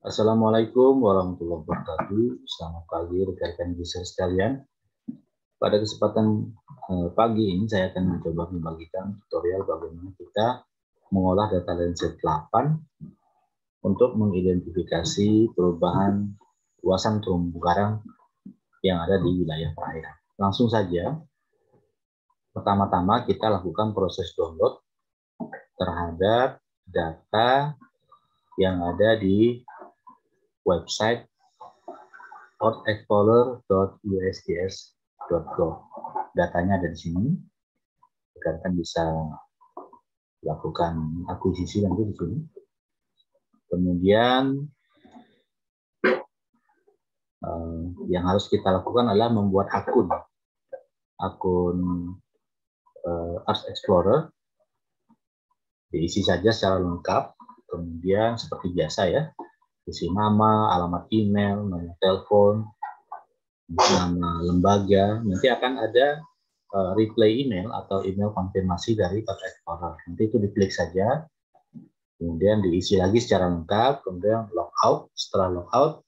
Assalamualaikum warahmatullahi wabarakatuh. Selamat pagi rekan-rekan user sekalian. Pada kesempatan pagi ini saya akan mencoba membagikan tutorial bagaimana kita mengolah data Landsat 8 untuk mengidentifikasi perubahan luasan terumbu karang yang ada di wilayah perairan. Langsung saja, pertama-tama kita lakukan proses download terhadap data yang ada di website earthexplorer.usgs.gov. Datanya ada di sini. Rekan-rekan bisa lakukan akuisisi nanti di sini. Kemudian yang harus kita lakukan adalah membuat akun Earth Explorer. Diisi saja secara lengkap. Kemudian seperti biasa ya, isi nama, alamat email, nomor telepon, nama lembaga. Nanti akan ada replay email atau email konfirmasi dari Earth Explorer. Nanti itu diklik saja, kemudian diisi lagi secara lengkap, kemudian logout. Setelah logout,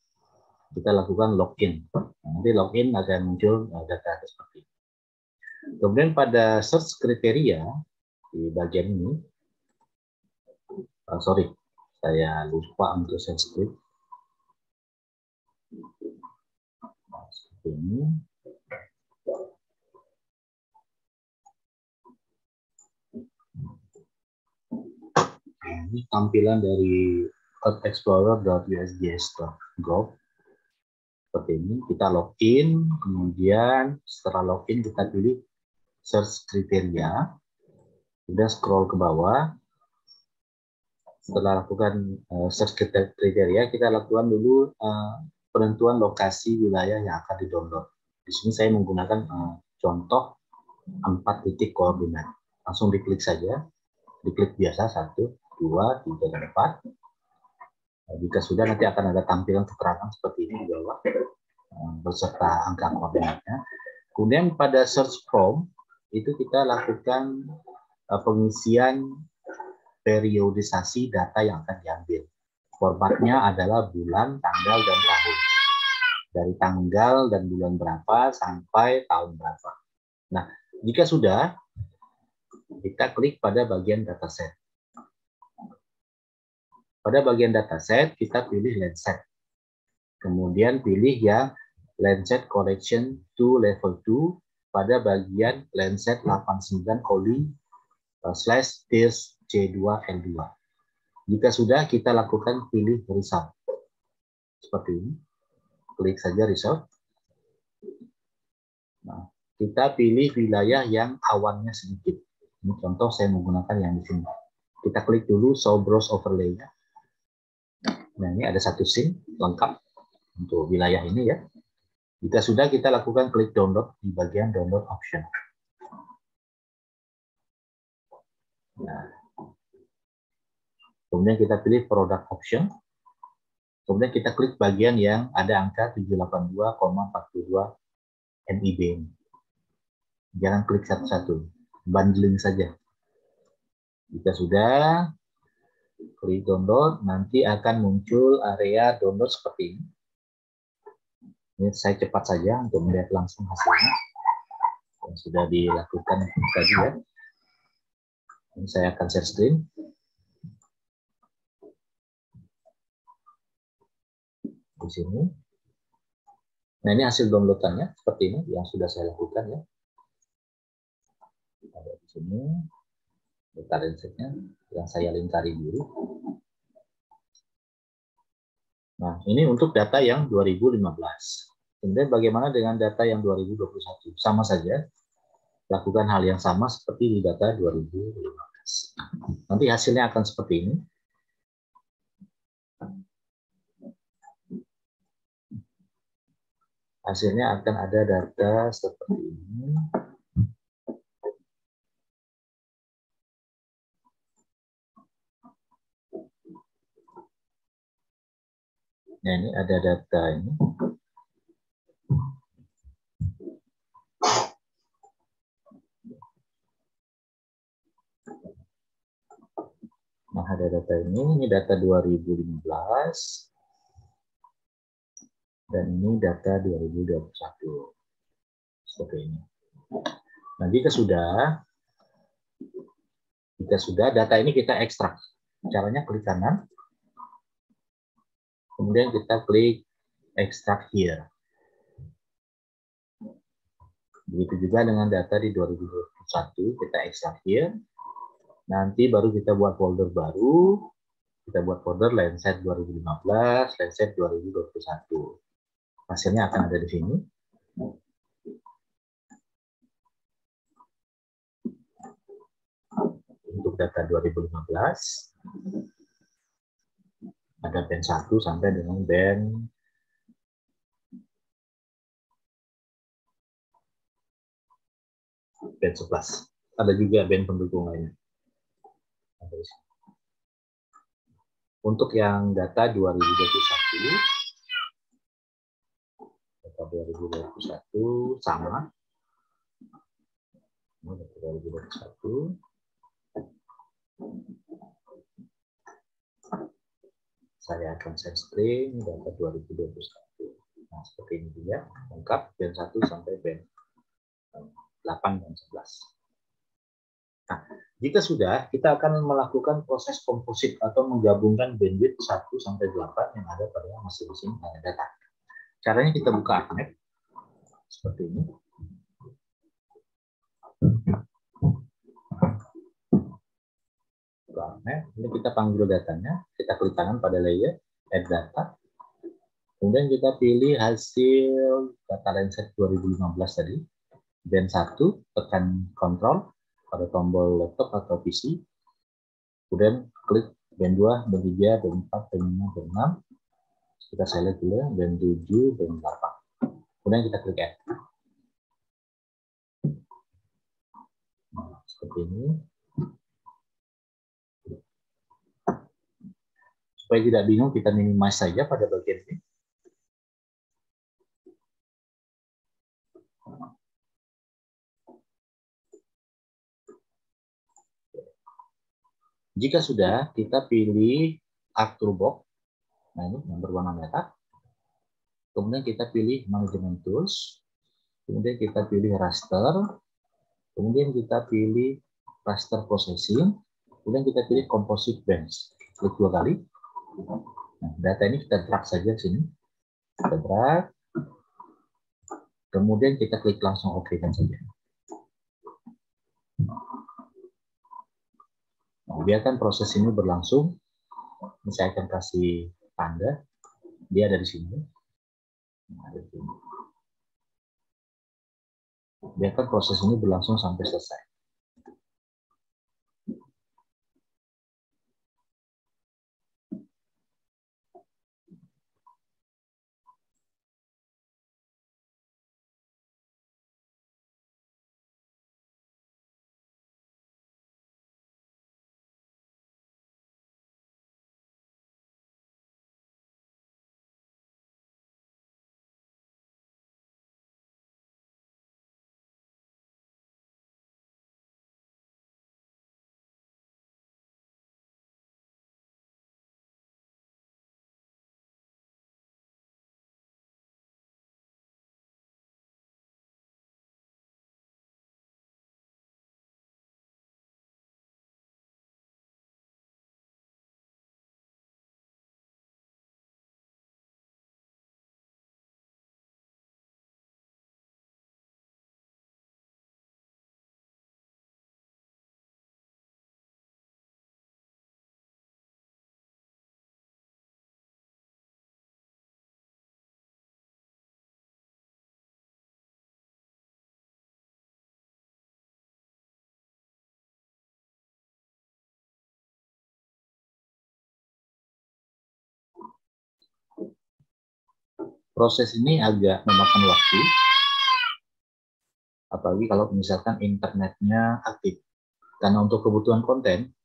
kita lakukan login. Nanti login akan muncul data seperti ini. Kemudian pada search kriteria di bagian ini, saya lupa untuk share screen. Seperti ini. Ini tampilan dari earthexplorer.usgs.gov. Seperti ini, kita login, kemudian setelah login kita pilih search kriteria, sudah scroll ke bawah. Setelah lakukan search kriteria, kita lakukan dulu penentuan lokasi wilayah yang akan di-download. Di sini saya menggunakan contoh 4 titik koordinat. Langsung diklik saja, diklik biasa 1, 2, 3, dan 4. Jika sudah, nanti akan ada tampilan keterangan seperti ini di bawah beserta angka koordinatnya. Kemudian pada search form itu kita lakukan pengisian periodisasi data yang akan diambil. Formatnya adalah bulan, tanggal, dan tahun. Dari tanggal dan bulan berapa sampai tahun berapa. Nah, jika sudah, kita klik pada bagian dataset. Pada bagian dataset, kita pilih Landsat. Kemudian pilih yang Landsat Correction to Level 2 pada bagian Landsat 89:/TIRS C2L2. Jika sudah, kita lakukan pilih Result. Seperti ini. Klik saja Result. Nah, kita pilih wilayah yang awannya sedikit. Ini contoh saya menggunakan yang di sini. Kita klik dulu Show Browse Overlay-nya. Nah, ini ada satu scene lengkap untuk wilayah ini ya. Jika sudah, kita lakukan klik download di bagian download option. Nah, kemudian kita pilih product option. Kemudian kita klik bagian yang ada angka 782,42 MIB. Jangan klik satu-satu, bundling saja. Jika sudah, klik download, nanti akan muncul area download seperti ini. Ini saya cepat saja untuk melihat langsung hasilnya yang sudah dilakukan tadi ya. Ini saya akan share screen. Di sini. Nah, ini hasil downloadannya seperti ini yang sudah saya lakukan ya. Ada di sini data Landsat-nya yang saya lingkari dulu. Nah, ini untuk data yang 2015. Kemudian bagaimana dengan data yang 2021? Sama saja, lakukan hal yang sama seperti di data 2015. Nanti hasilnya akan seperti ini. Hasilnya akan ada data seperti ini. Nah, ini ada data ini. Nah, ada data ini data 2015. Dan ini data 2021. Seperti ini. Nah, jika sudah data ini kita ekstrak. Caranya klik kanan, kemudian kita klik extract here. Begitu juga dengan data di 2021, kita extract here. Nanti baru kita buat folder baru, kita buat folder Landset 2015, Landset 2021. Hasilnya akan ada di sini. Untuk data 2015, ada band 1 sampai dengan band 11. Ada juga band pendukung lainnya. Untuk yang data 2021 sama. Data 2021 saya akan set string data 2021. Nah, seperti ini dia, lengkap band 1 sampai band 8 dan 11. Nah, jika sudah, kita akan melakukan proses komposit atau menggabungkan bandwidth 1 sampai 8 yang ada pada masing-masing data. Caranya kita buka ArcNet seperti ini. Ini kita panggil datanya, kita klik kanan pada layer, add data. Kemudian kita pilih hasil data Landset 2015 tadi. Band 1, tekan Ctrl pada tombol laptop atau PC. Kemudian klik band 2, band 3, band 4, band 5, band 6. Kita select dulu, band 7, band 8. Kemudian kita klik add. Nah, seperti ini. Supaya tidak bingung, kita minimize saja pada bagian ini. Jika sudah, kita pilih Arc Toolbox. Nah, ini yang berwarna merah. Kemudian kita pilih Management Tools. Kemudian kita pilih Raster. Kemudian kita pilih Raster Processing. Kemudian kita pilih Composite Bands. Klik 2 kali. Nah, data ini kita drag saja sini. Kita drag. Kemudian kita klik langsung OK kan saja. Nah, biarkan proses ini berlangsung. Ini saya akan kasih tanda. Dia ada di sini. Nah, ada di sini. Biarkan proses ini berlangsung sampai selesai. Proses ini agak memakan waktu, apalagi kalau misalkan internetnya aktif. Karena untuk kebutuhan konten,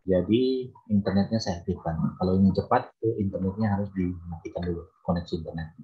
jadi internetnya saya aktifkan. Kalau ingin cepat, internetnya harus dimatikan dulu, koneksi internet.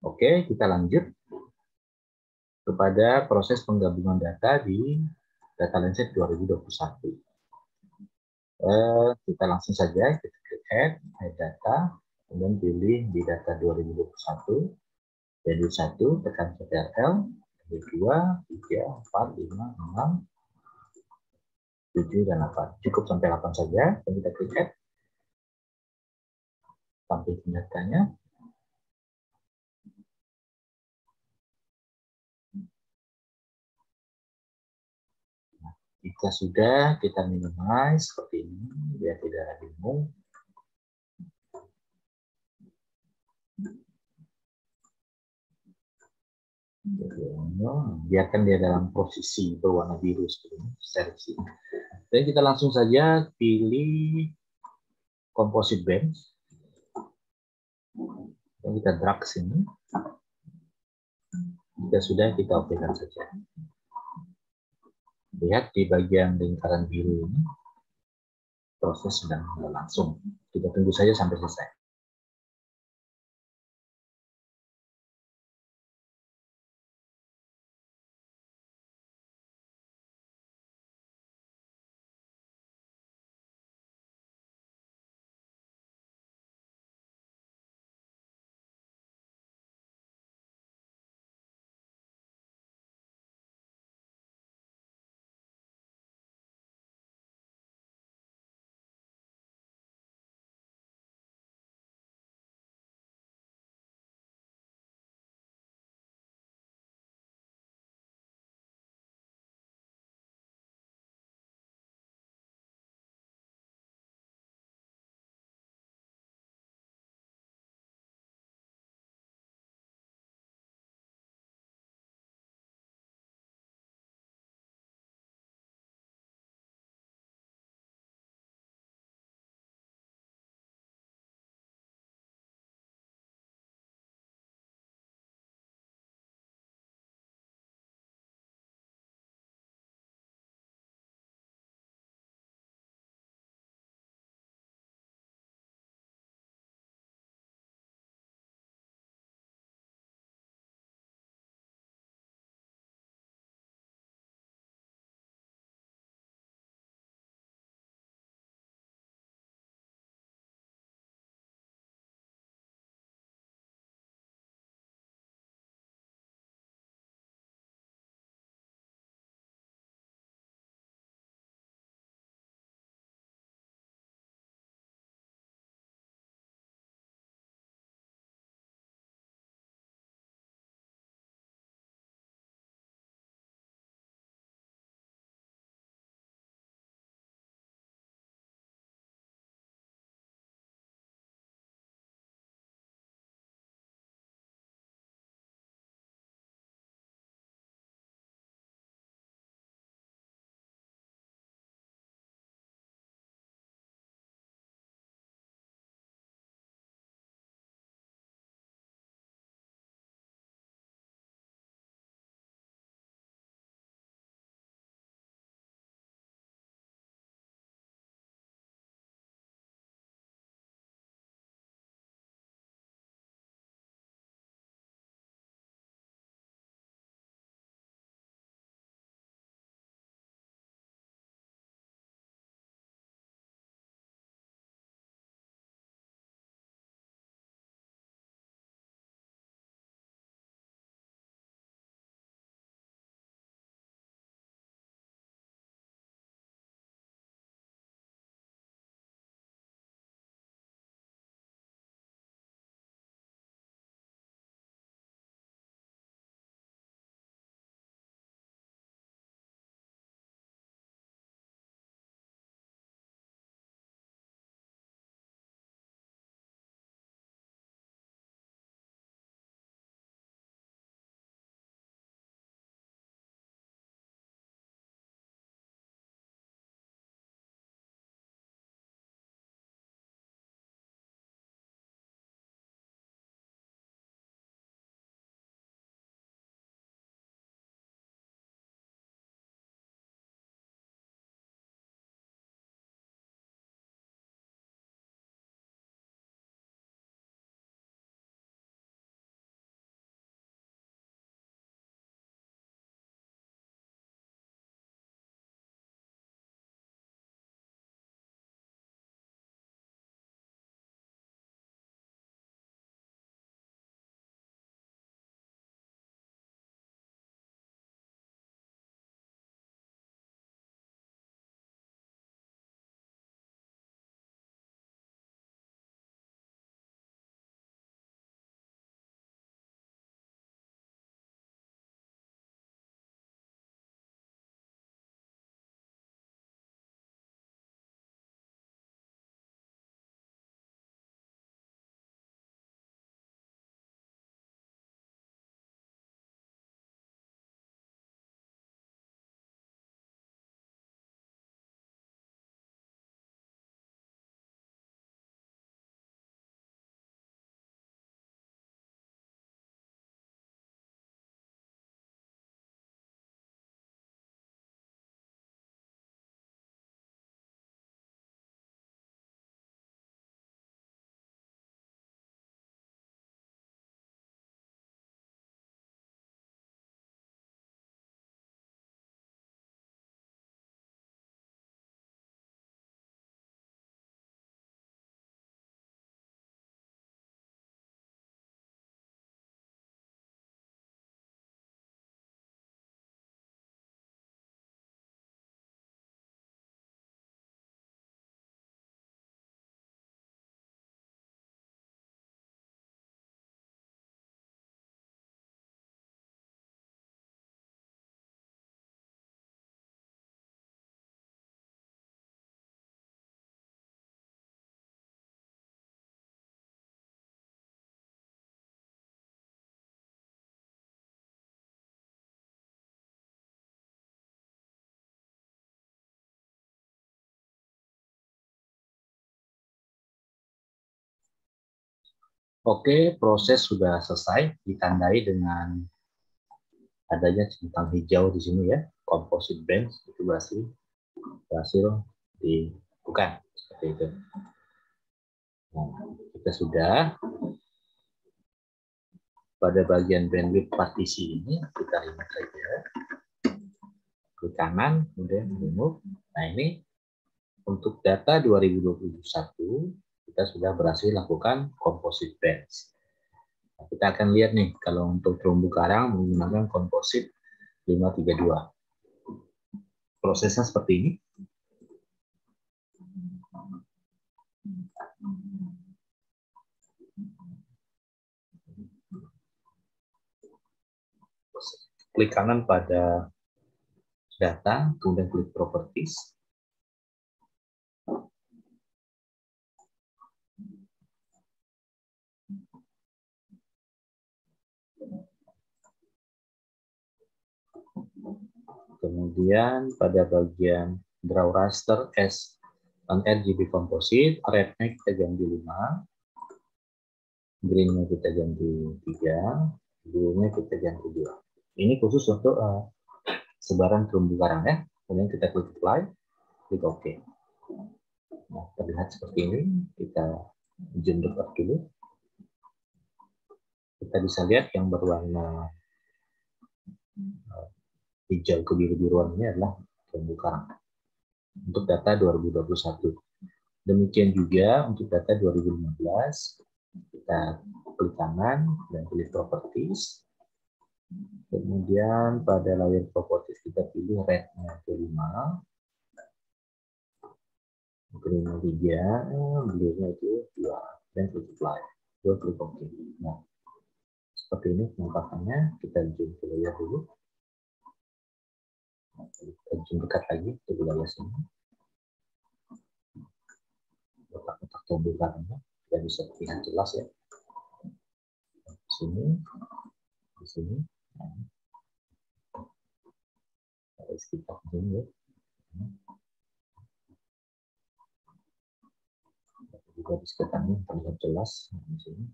Oke, kita lanjut kepada proses penggabungan data di Data Landscape 2021. Kita langsung saja, kita klik add data, kemudian pilih di data 2021, value 1, tekan Ctrl, value 2, 3, 4, 5, 6, 7 dan 8. Cukup sampai 8 saja. Dan kita klik add. Tampil datanya. Jika sudah, kita minimize seperti ini, biar tidak bingung. Biarkan dia dalam posisi berwarna biru seperti ini, seleksi. Dan kita langsung saja pilih composite band. Dan kita drag ke sini. Jika sudah, kita okekan saja. Lihat di bagian lingkaran biru ini, proses sedang berlangsung. Kita tunggu saja sampai selesai. Oke, proses sudah selesai, ditandai dengan adanya centang hijau di sini ya, composite bench itu berhasil dibuka seperti itu. Nah, kita sudah pada bagian bandwidth partisi ini kita remove saja, klik kanan kemudian remove. Nah ini untuk data 2021 kita sudah berhasil lakukan composite bench. Nah, kita akan lihat nih kalau untuk terumbu karang menggunakan composite 532. Prosesnya seperti ini. Klik kanan pada data, kemudian klik properties. Kemudian pada bagian draw raster as an RGB composite, rednya kita ganti 5, greennya kita ganti 3, blue-nya kita ganti 2. Ini khusus untuk sebaran terumbu karang ya. Kemudian kita klik apply, klik OK. Nah, terlihat seperti ini. Kita zoom dekat dulu. Kita bisa lihat yang berwarna hijau kebiru-biruan ini adalah terumbu karang untuk data 2021. Demikian juga untuk data 2015, kita klik kanan dan pilih properties. Kemudian pada layar properties kita pilih red-nya ke 5, green-nya 3, blue-nya itu 2, dan klik apply. Klik OK. Nah, seperti ini penampakannya. Kita zoom ke layar dulu. Kita zoom dekat lagi ke wilayah sini. Kotak-kotak terumbu karangnya tidak bisa terlihat jelas ya. Di sini, di sini. Sekitar ini ya. Juga di sekitarnya terlihat jelas di sini.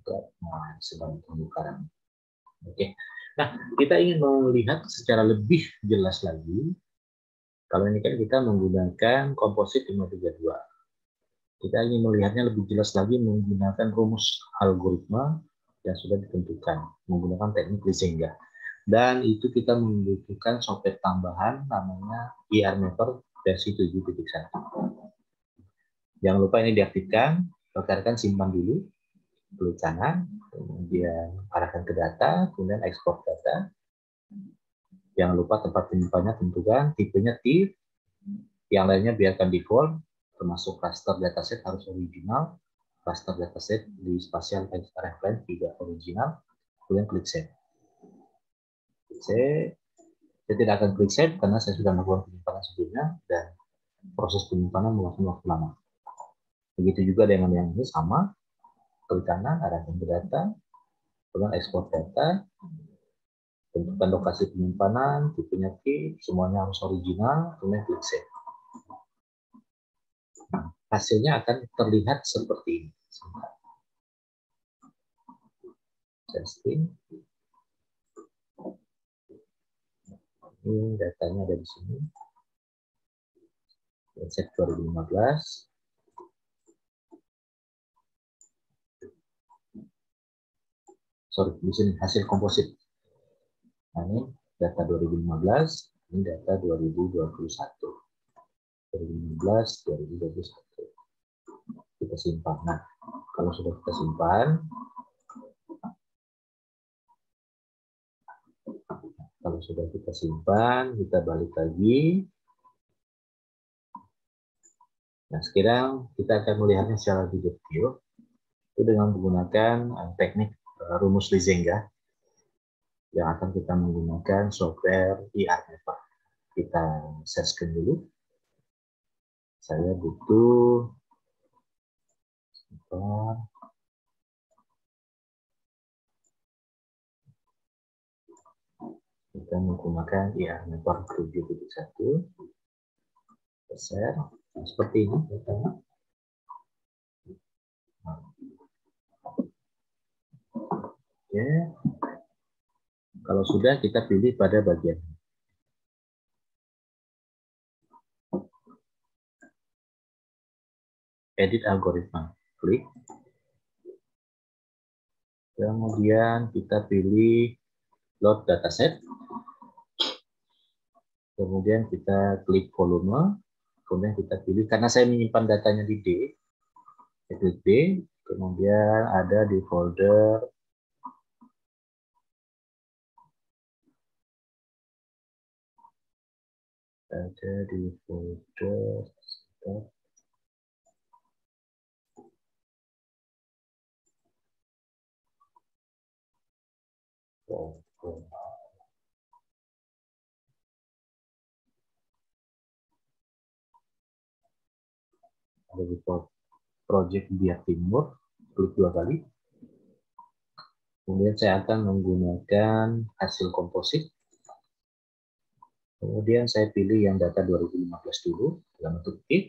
Juga sedang terumbu karang. Oke. Nah, kita ingin melihat secara lebih jelas lagi. Kalau ini kan kita menggunakan komposit 532. Kita ingin melihatnya lebih jelas lagi menggunakan rumus algoritma yang sudah ditentukan menggunakan teknik Lisenga. Dan itu kita membutuhkan software tambahan namanya IRMapper versi 7.1. Jangan lupa ini diaktifkan, rekan-rekan simpan dulu, klik kanan, kemudian arahkan ke data, kemudian ekspor data. Jangan lupa tempat penyimpanannya tentukan, tipenya TIFF, yang lainnya biarkan default, termasuk raster dataset harus original, raster dataset di spatial reference juga original, kemudian klik save. Saya tidak akan klik save karena saya sudah melakukan penyimpanan sebelumnya dan proses penyimpanan memakan waktu lama. Begitu juga dengan yang ini sama, klik kanan, arahkan ke data, kemudian ekspor data, tentukan lokasi penyimpanan, tipenya TIFF, semuanya harus original, kemudian klik save. Nah, hasilnya akan terlihat seperti ini. Testing. Ini datanya ada di sini. Website 2015. Sorry, di sini hasil komposit. Nah, ini data 2015, ini data 2021. 2015, 2021. Kita simpan. Nah, kalau sudah kita simpan, kita balik lagi. Nah, sekarang kita akan melihatnya secara lebih detail itu dengan menggunakan teknik rumus Lisenga yang akan kita menggunakan software IRMapper. Kita searchkan dulu. Saya butuh kita menggunakan IRMapper 7.1. Share seperti ini. Oke. Kalau sudah, kita pilih pada bagian edit algoritma. Klik. Kemudian kita pilih load dataset. Kemudian kita klik volume. Kemudian kita pilih, karena saya menyimpan datanya di D, saya klik D. Kemudian ada di folder ada di project Biak Timur, klik 2 kali. Kemudian saya akan menggunakan hasil komposit. Kemudian saya pilih yang data 2015 dulu dalam bentuk if.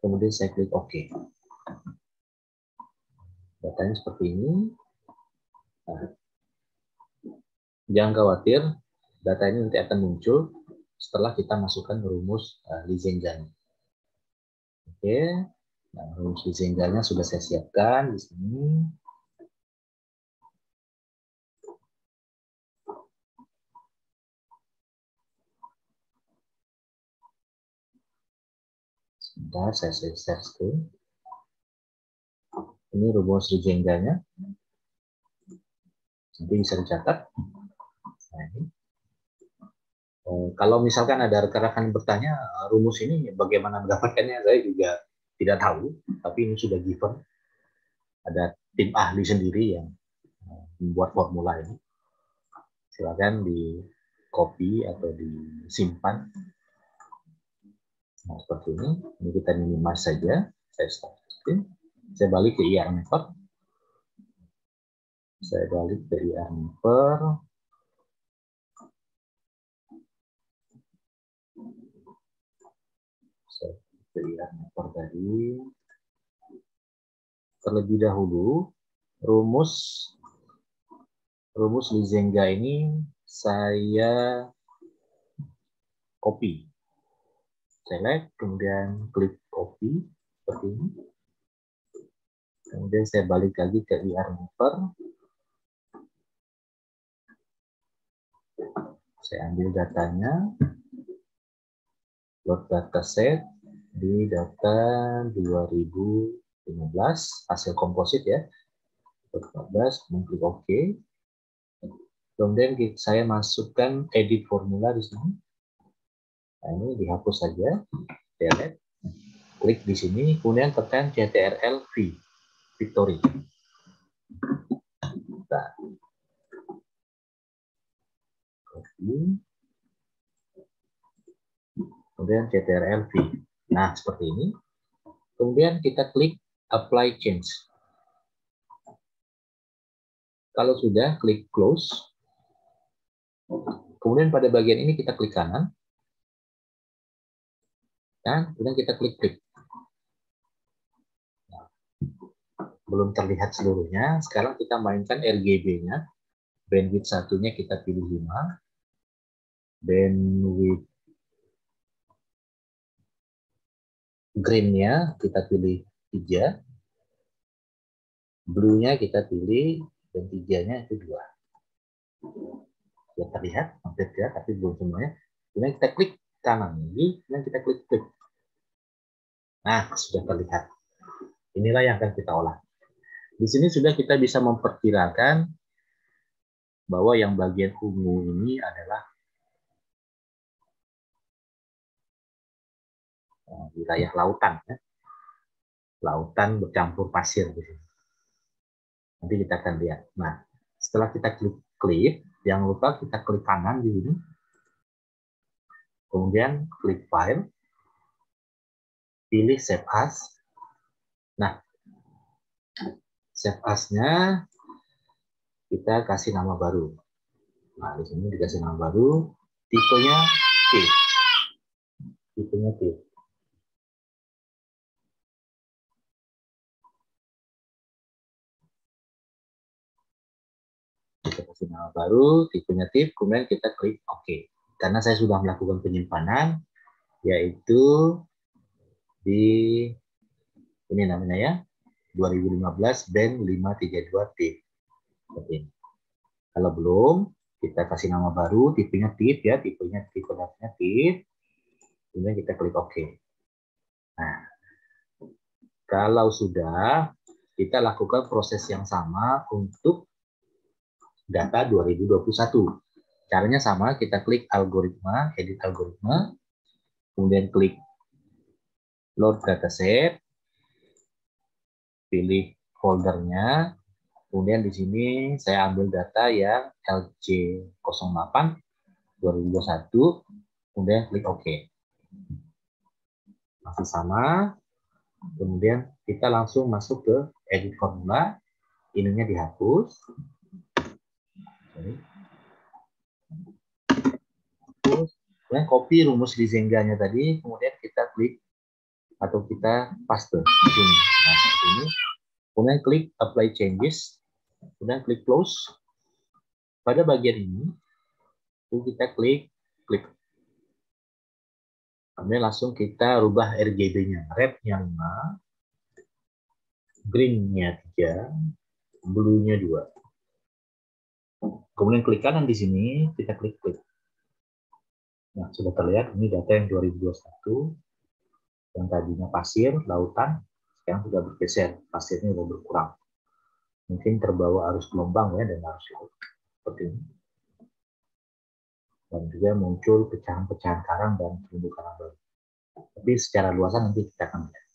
Kemudian saya klik OK. Datanya seperti ini. Nah, jangan khawatir, data ini nanti akan muncul setelah kita masukkan rumus Lizenga. Oke, nah, rumus Lizenganya sudah saya siapkan di sini. Sebentar, saya share screen. Ini rumus Lizengganya. Nanti bisa dicatat. Nah, ini. Kalau misalkan ada rekan-rekan bertanya, rumus ini bagaimana mendapatkannya, saya juga tidak tahu. Tapi ini sudah given. Ada tim ahli sendiri yang membuat formula ini. Silakan di copy atau disimpan. Nah, seperti ini. Ini kita minimize saja. Saya stop screen. Saya balik ke IR method. Saya balik ke IR mapper. Saya ke IR mapper tadi. Terlebih dahulu, rumus Lizenga ini saya copy. Select, kemudian klik copy seperti ini. Kemudian saya balik lagi ke IR mapper. Saya ambil datanya, load dataset di data 2015 hasil komposit ya, 2015, kemudian klik OK. Kemudian saya masukkan edit formula di sini. Nah, ini dihapus saja, delete, klik di sini, kemudian tekan CTRL V, Victory. Nah, kemudian CTRL V. Nah, seperti ini. Kemudian kita klik Apply Change. Kalau sudah, klik Close. Kemudian pada bagian ini kita klik kanan. Dan kemudian kita klik klik. Nah, belum terlihat seluruhnya. Sekarang kita mainkan RGB-nya. Bandwidth satunya kita pilih 5. Bandwidth green-nya kita pilih 3. Blue-nya kita pilih, dan 3-nya itu 2. Sudah terlihat, hampir ya, tapi belum semuanya. Kemudian kita klik kanan lagi, kemudian kita klik klik. Nah, sudah terlihat. Inilah yang akan kita olah. Di sini sudah kita bisa memperkirakan bahwa yang bagian ungu ini adalah wilayah lautan, ya. Lautan bercampur pasir di sini. Nanti kita akan lihat. Nah, setelah kita klik, jangan lupa kita klik kanan di sini. Kemudian klik File, pilih Save As. Nah, Save As-nya kita kasih nama baru. Nah, di sini dikasih nama baru, tipenya T. Tipenya T. Kita kasih nama baru, tipenya tip, kemudian kita klik OK. Karena saya sudah melakukan penyimpanan, yaitu di ini namanya ya, 2015 band 532 tip. Seperti ini. Kalau belum, kita kasih nama baru, tipenya tip ya, tipenya tip, kemudian kita klik OK. Nah, kalau sudah, kita lakukan proses yang sama untuk data 2021. Caranya sama, kita klik algoritma, edit algoritma, kemudian klik load dataset, pilih foldernya, kemudian di sini saya ambil data yang LJ08 2021, kemudian klik OK. Masih sama, kemudian kita langsung masuk ke edit formula, ininya dihapus. Kemudian copy rumus Lizenga-nya tadi, kemudian kita klik atau kita paste di sini. Nah, seperti ini. Kemudian klik apply changes, kemudian klik close. Pada bagian ini, kita klik. Kemudian langsung kita rubah RGB-nya. Red-nya 5, green-nya 3, blue-nya 2. Kemudian klik kanan di sini, kita klik. Nah, sudah terlihat ini data yang 2021, yang tadinya pasir, lautan, sekarang sudah bergeser, pasirnya sudah berkurang. Mungkin terbawa arus gelombang ya, dan arus laut. Seperti ini. Dan juga muncul pecahan-pecahan karang dan terumbu karang baru. Tapi secara luasan nanti kita akan lihat.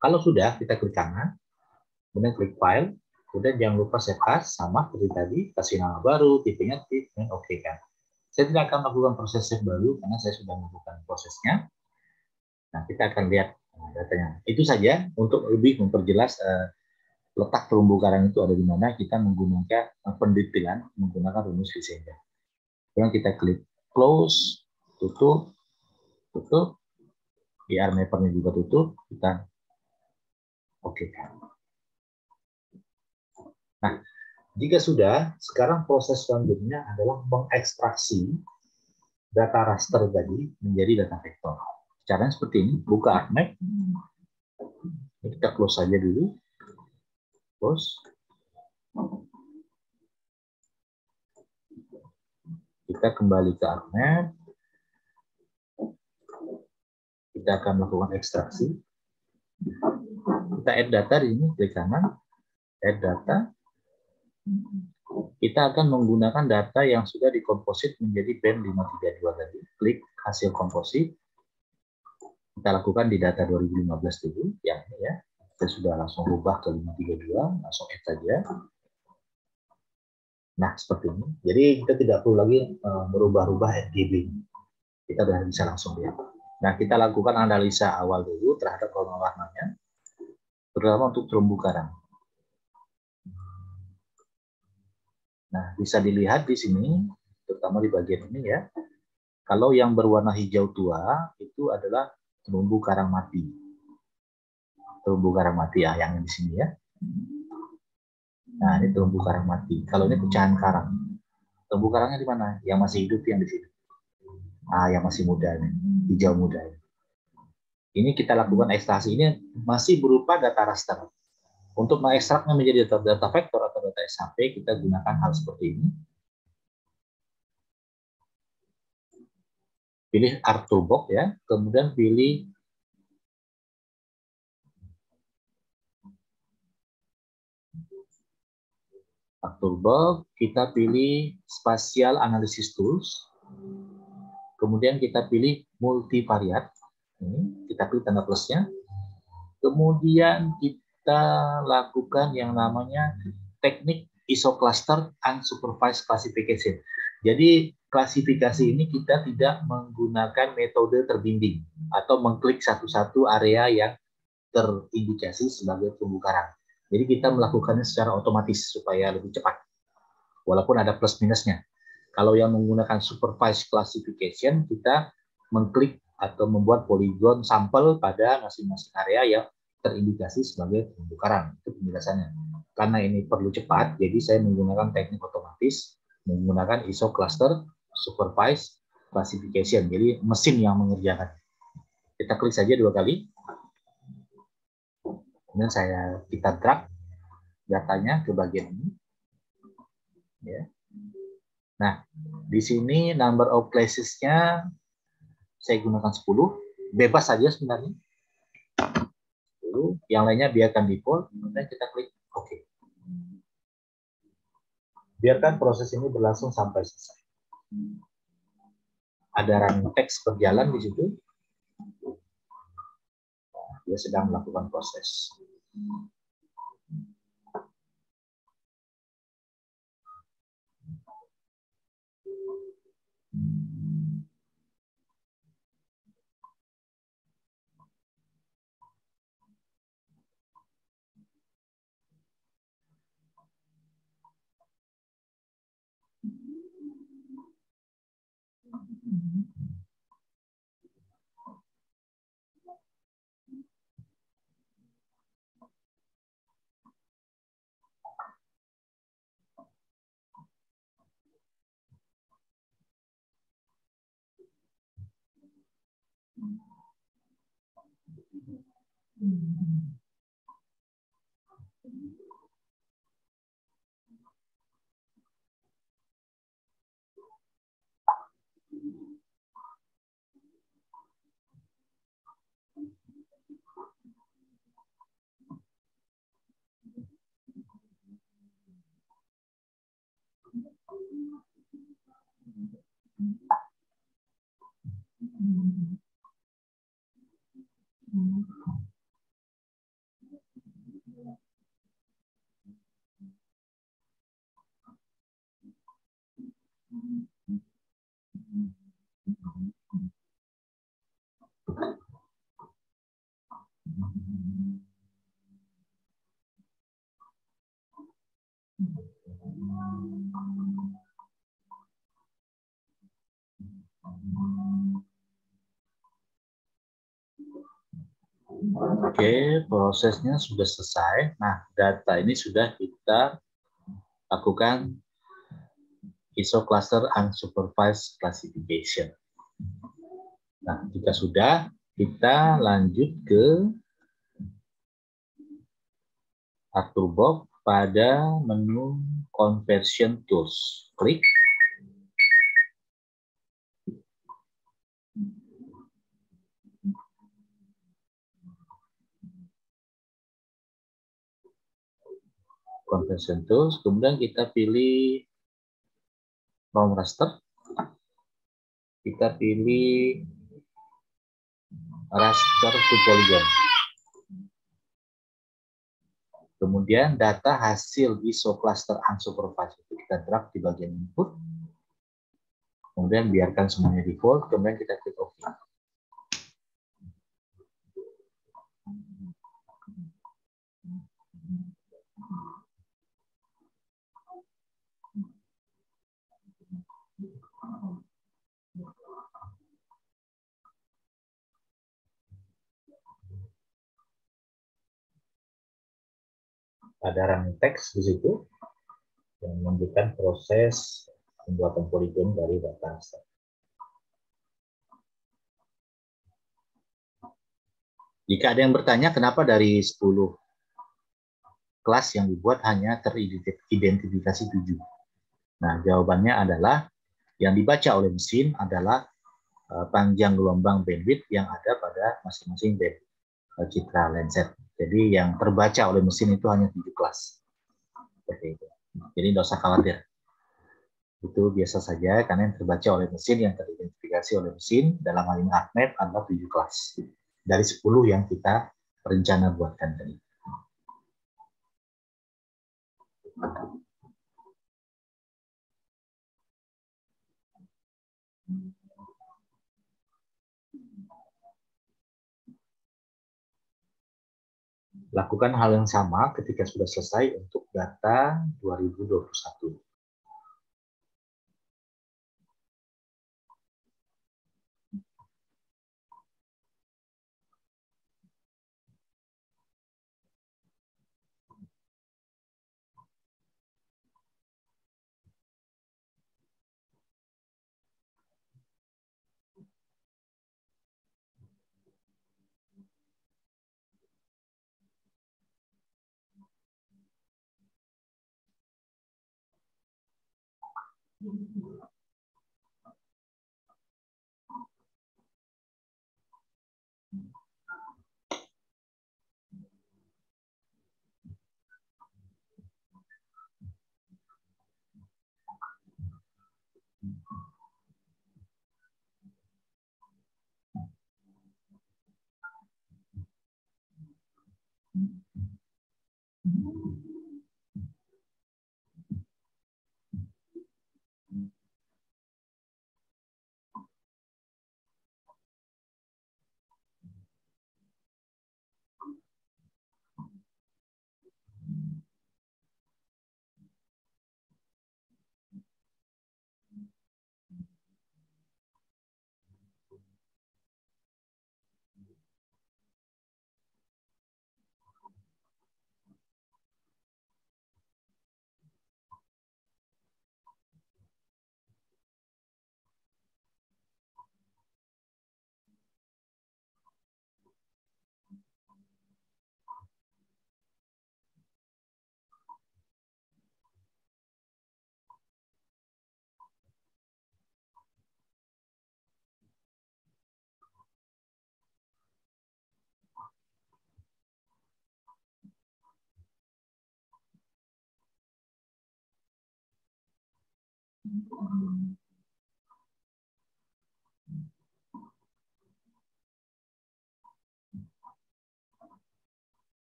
Kalau sudah, kita klik kanan, kemudian klik file, kemudian jangan lupa save as, sama seperti tadi, kasih nama baru, tipenya tip, dan oke kan. Saya tidak akan melakukan proses save baru, karena saya sudah melakukan prosesnya. Nah, kita akan lihat datanya. Itu saja, untuk lebih memperjelas letak terumbu karang itu ada di mana, kita menggunakan pendetail menggunakan rumus Lizenga. Kemudian kita klik close, tutup, IR mappernya juga tutup, kita oke kan. Nah, jika sudah, sekarang proses selanjutnya adalah mengekstraksi data raster tadi menjadi data vektor. Caranya seperti ini, buka ArcMap, kita close saja dulu, close. Kita kembali ke ArcMap. Kita akan melakukan ekstraksi. Kita add data di sini, klik kanan, add data. Kita akan menggunakan data yang sudah dikomposit menjadi band 532 tadi. Klik hasil komposit. Kita lakukan di data 2015 dulu, yang ini ya. Kita sudah langsung rubah ke 532, langsung add saja. Nah, seperti ini. Jadi kita tidak perlu lagi merubah-rubah RGB. Kita sudah bisa langsung lihat. Nah, kita lakukan analisa awal dulu terhadap warna-warnanya, terutama untuk terumbu karang. Nah, bisa dilihat di sini, terutama di bagian ini ya. Kalau yang berwarna hijau tua, itu adalah terumbu karang mati. Terumbu karang mati ya, yang di sini ya. Nah, ini terumbu karang mati. Kalau ini pecahan karang. Terumbu karangnya di mana? Yang masih hidup yang di sini. Ah, yang masih muda nih, hijau muda. Ini kita lakukan ekstraksi ini masih berupa data raster. Untuk mengekstraknya menjadi data vektor atau data SHP, kita gunakan hal seperti ini. Pilih Art Toolbox ya, kemudian pilih Art Toolbox, kita pilih Spatial Analysis Tools. Kemudian kita pilih multivariate, ini kita pilih tanda plusnya. Kemudian kita lakukan yang namanya teknik isocluster unsupervised classification. Jadi klasifikasi ini kita tidak menggunakan metode terbimbing atau mengklik satu-satu area yang terindikasi sebagai terumbu karang. Jadi kita melakukannya secara otomatis supaya lebih cepat, walaupun ada plus minusnya. Kalau yang menggunakan supervised classification, kita mengklik atau membuat poligon sampel pada masing-masing area yang terindikasi sebagai terumbu karang. Itu penjelasannya. karena ini perlu cepat, jadi saya menggunakan teknik otomatis, menggunakan ISO Cluster Supervised Classification. Jadi mesin yang mengerjakan. Kita klik saja 2 kali. Kemudian kita drag datanya ke bagian ini. Ya. Nah, di sini number of places-nya saya gunakan 10. Bebas saja sebenarnya. 10. Yang lainnya biarkan default. Kemudian kita klik OK. Biarkan proses ini berlangsung sampai selesai. Ada running text berjalan di situ. Dia sedang melakukan proses. Oke, prosesnya sudah selesai. Nah, data ini sudah kita lakukan ISO Cluster Unsupervised Classification. Nah, jika sudah, kita lanjut ke atur box pada menu Conversion Tools. Klik. Conversion Tools, kemudian kita pilih from raster, kita pilih raster to polygon. Kemudian data hasil ISO cluster unsupervised itu kita drag di bagian input. Kemudian biarkan semuanya default, kemudian kita klik OK. Ada running text di situ yang menunjukkan proses pembuatan poligon dari data raster. Jika ada yang bertanya kenapa dari 10 kelas yang dibuat hanya teridentifikasi 7. Nah, jawabannya adalah yang dibaca oleh mesin adalah panjang gelombang bandwidth yang ada pada masing-masing band citra lenset. Jadi yang terbaca oleh mesin itu hanya 7 kelas. Seperti itu. Jadi tidak usah khawatir. Itu biasa saja karena yang terbaca oleh mesin, yang teridentifikasi oleh mesin dalam hal ini ArcMap adalah 7 kelas. Dari 10 yang kita rencana buatkan tadi. Lakukan hal yang sama ketika sudah selesai untuk data 2021.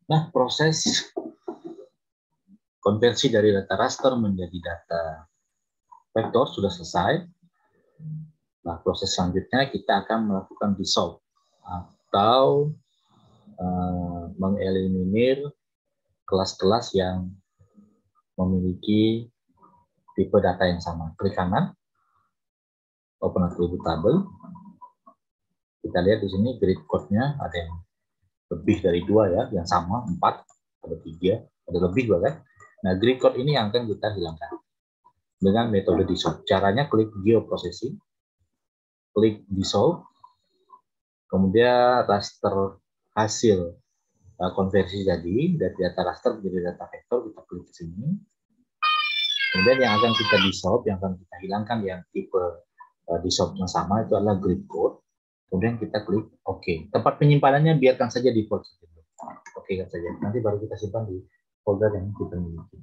Nah, proses konversi dari data raster menjadi data vektor sudah selesai. Nah, proses selanjutnya kita akan melakukan dissolve atau mengeliminir kelas-kelas yang memiliki tipe data yang sama. Klik kanan, open attribute table. Kita lihat di sini grid code-nya ada yang lebih dari 2 ya, yang sama 4, ada 3, ada lebih bahkan. Nah, grid code ini yang akan kita hilangkan dengan metode dissolve. Caranya klik geoprocessing, klik dissolve, kemudian raster hasil konversi tadi dari data raster menjadi data vektor, kita klik di sini. Kemudian yang akan kita dissolve, yang akan kita hilangkan yang tipe dissolve yang sama itu adalah grid code. Kemudian kita klik OK. Tempat penyimpanannya biarkan saja default saja. Oke kan saja. Nanti baru kita simpan di folder yang kita miliki.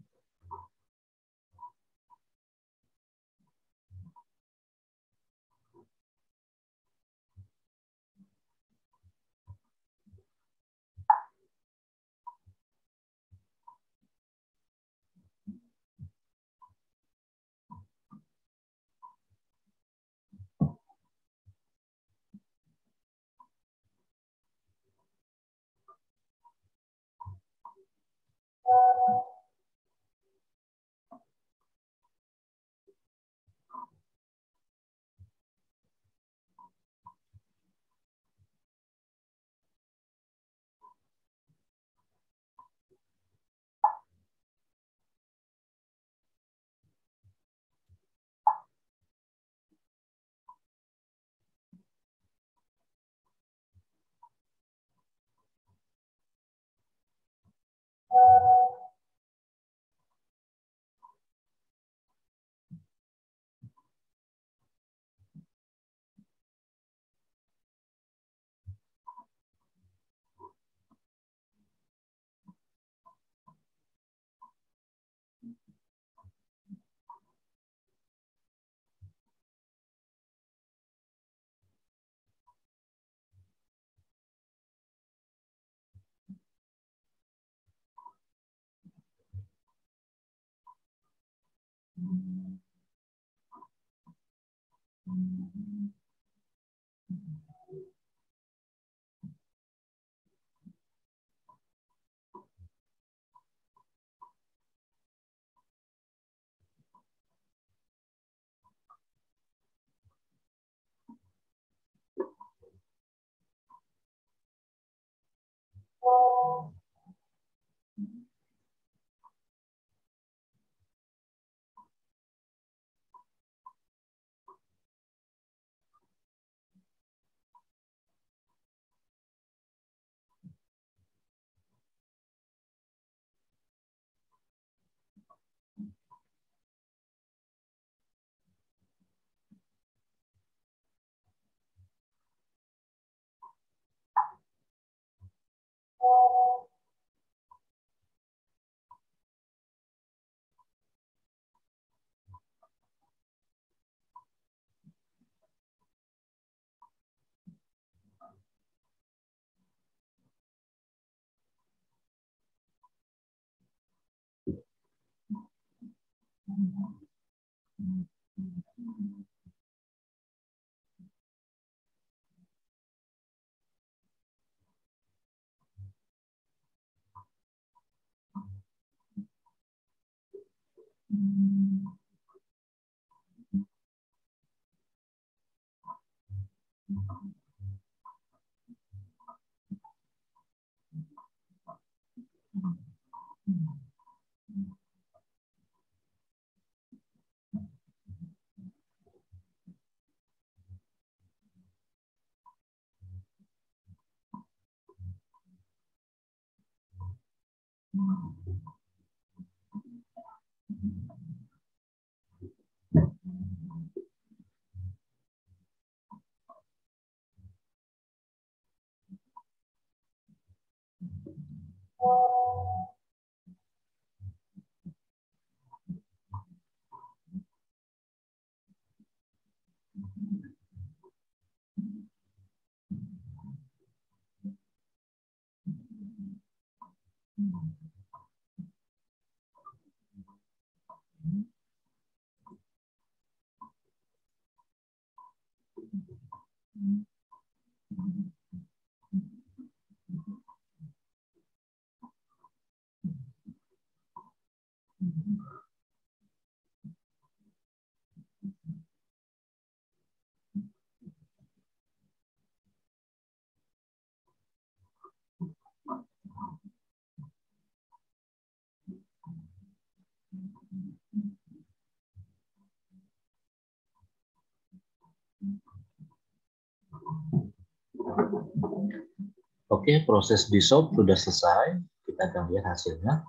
Oke, proses dissolve sudah selesai. Kita akan lihat hasilnya.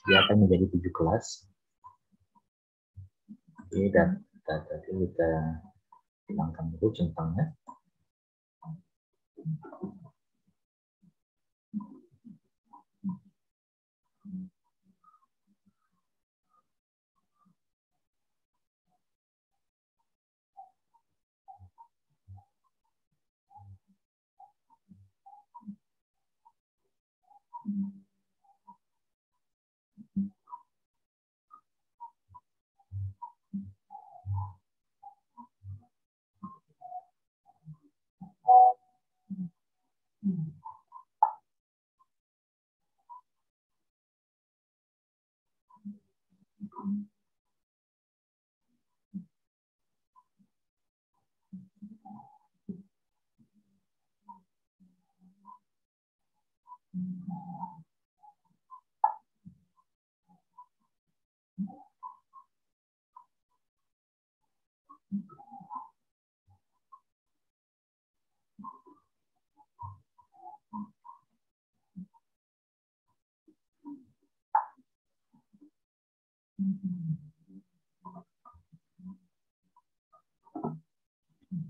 Dia akan menjadi 7 kelas. Oke, dan tadi kita hilangkan dulu centangnya.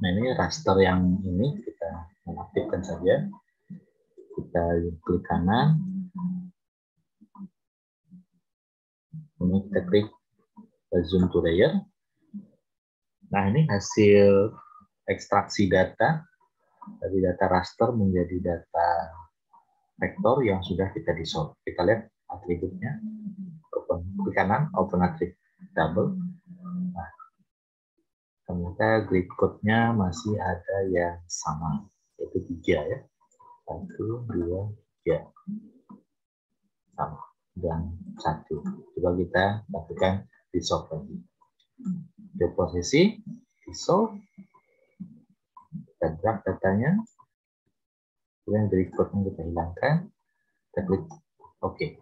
Nah, ini raster yang ini kita mengaktifkan saja. Kita klik kanan, kemudian kita klik zoom to layer. Nah, ini hasil ekstraksi data dari data raster menjadi data vektor yang sudah kita dissolve. Kita lihat atributnya. Klik kanan, open attribute double. Nah, ternyata grid code-nya masih ada yang sama, yaitu 3 ya. 1, 2, 3. Sama. Dan 1. Coba kita lakukan dissolve lagi. Di posisi dissolve, kita drag datanya, kemudian grid code-nya kita hilangkan, kita klik OK.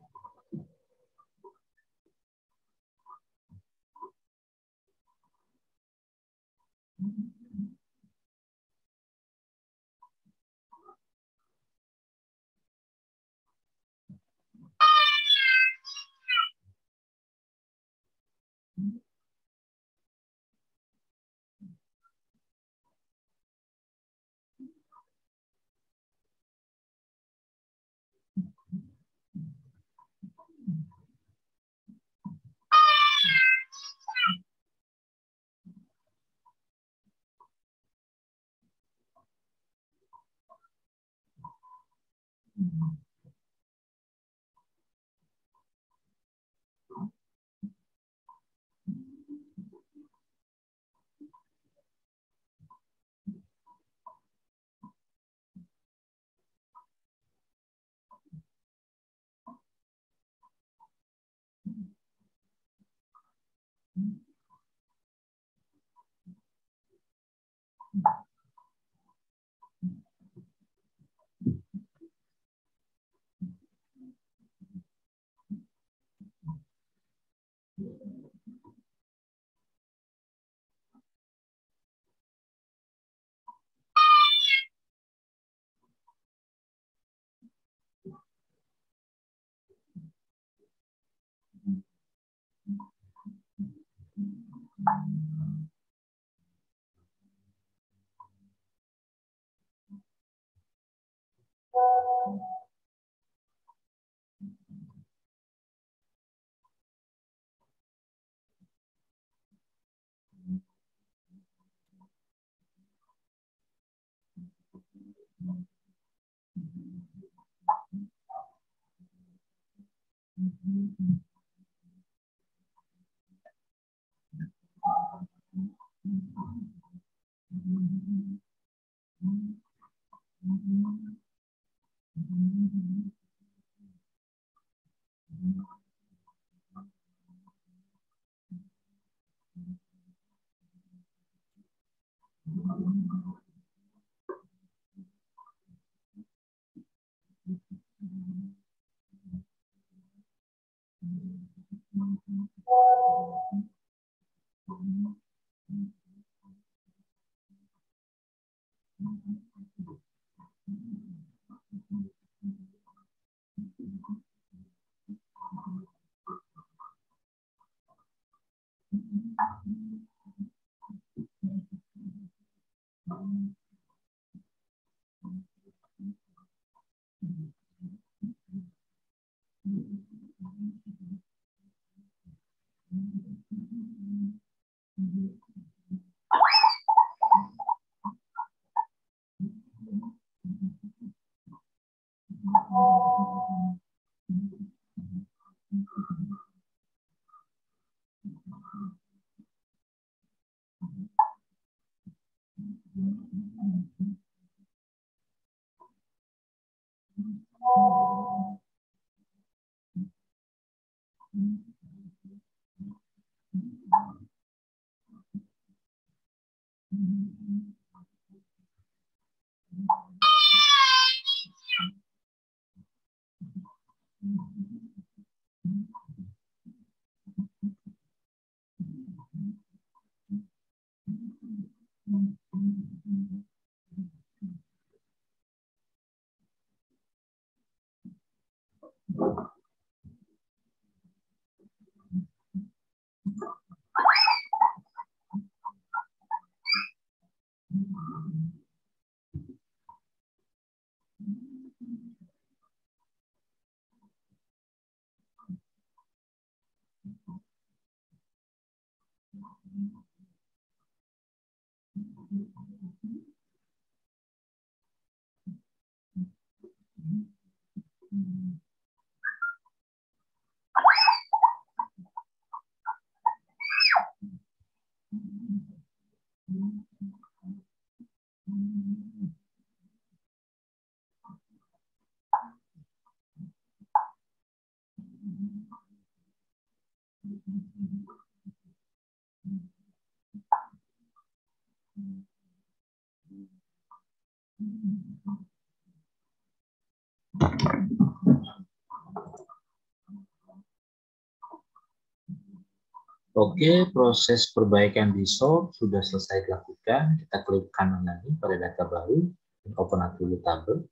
Oke, proses perbaikan di SOAP sudah selesai dilakukan. Kita klik kanan lagi pada data baru, open up dulu tabel.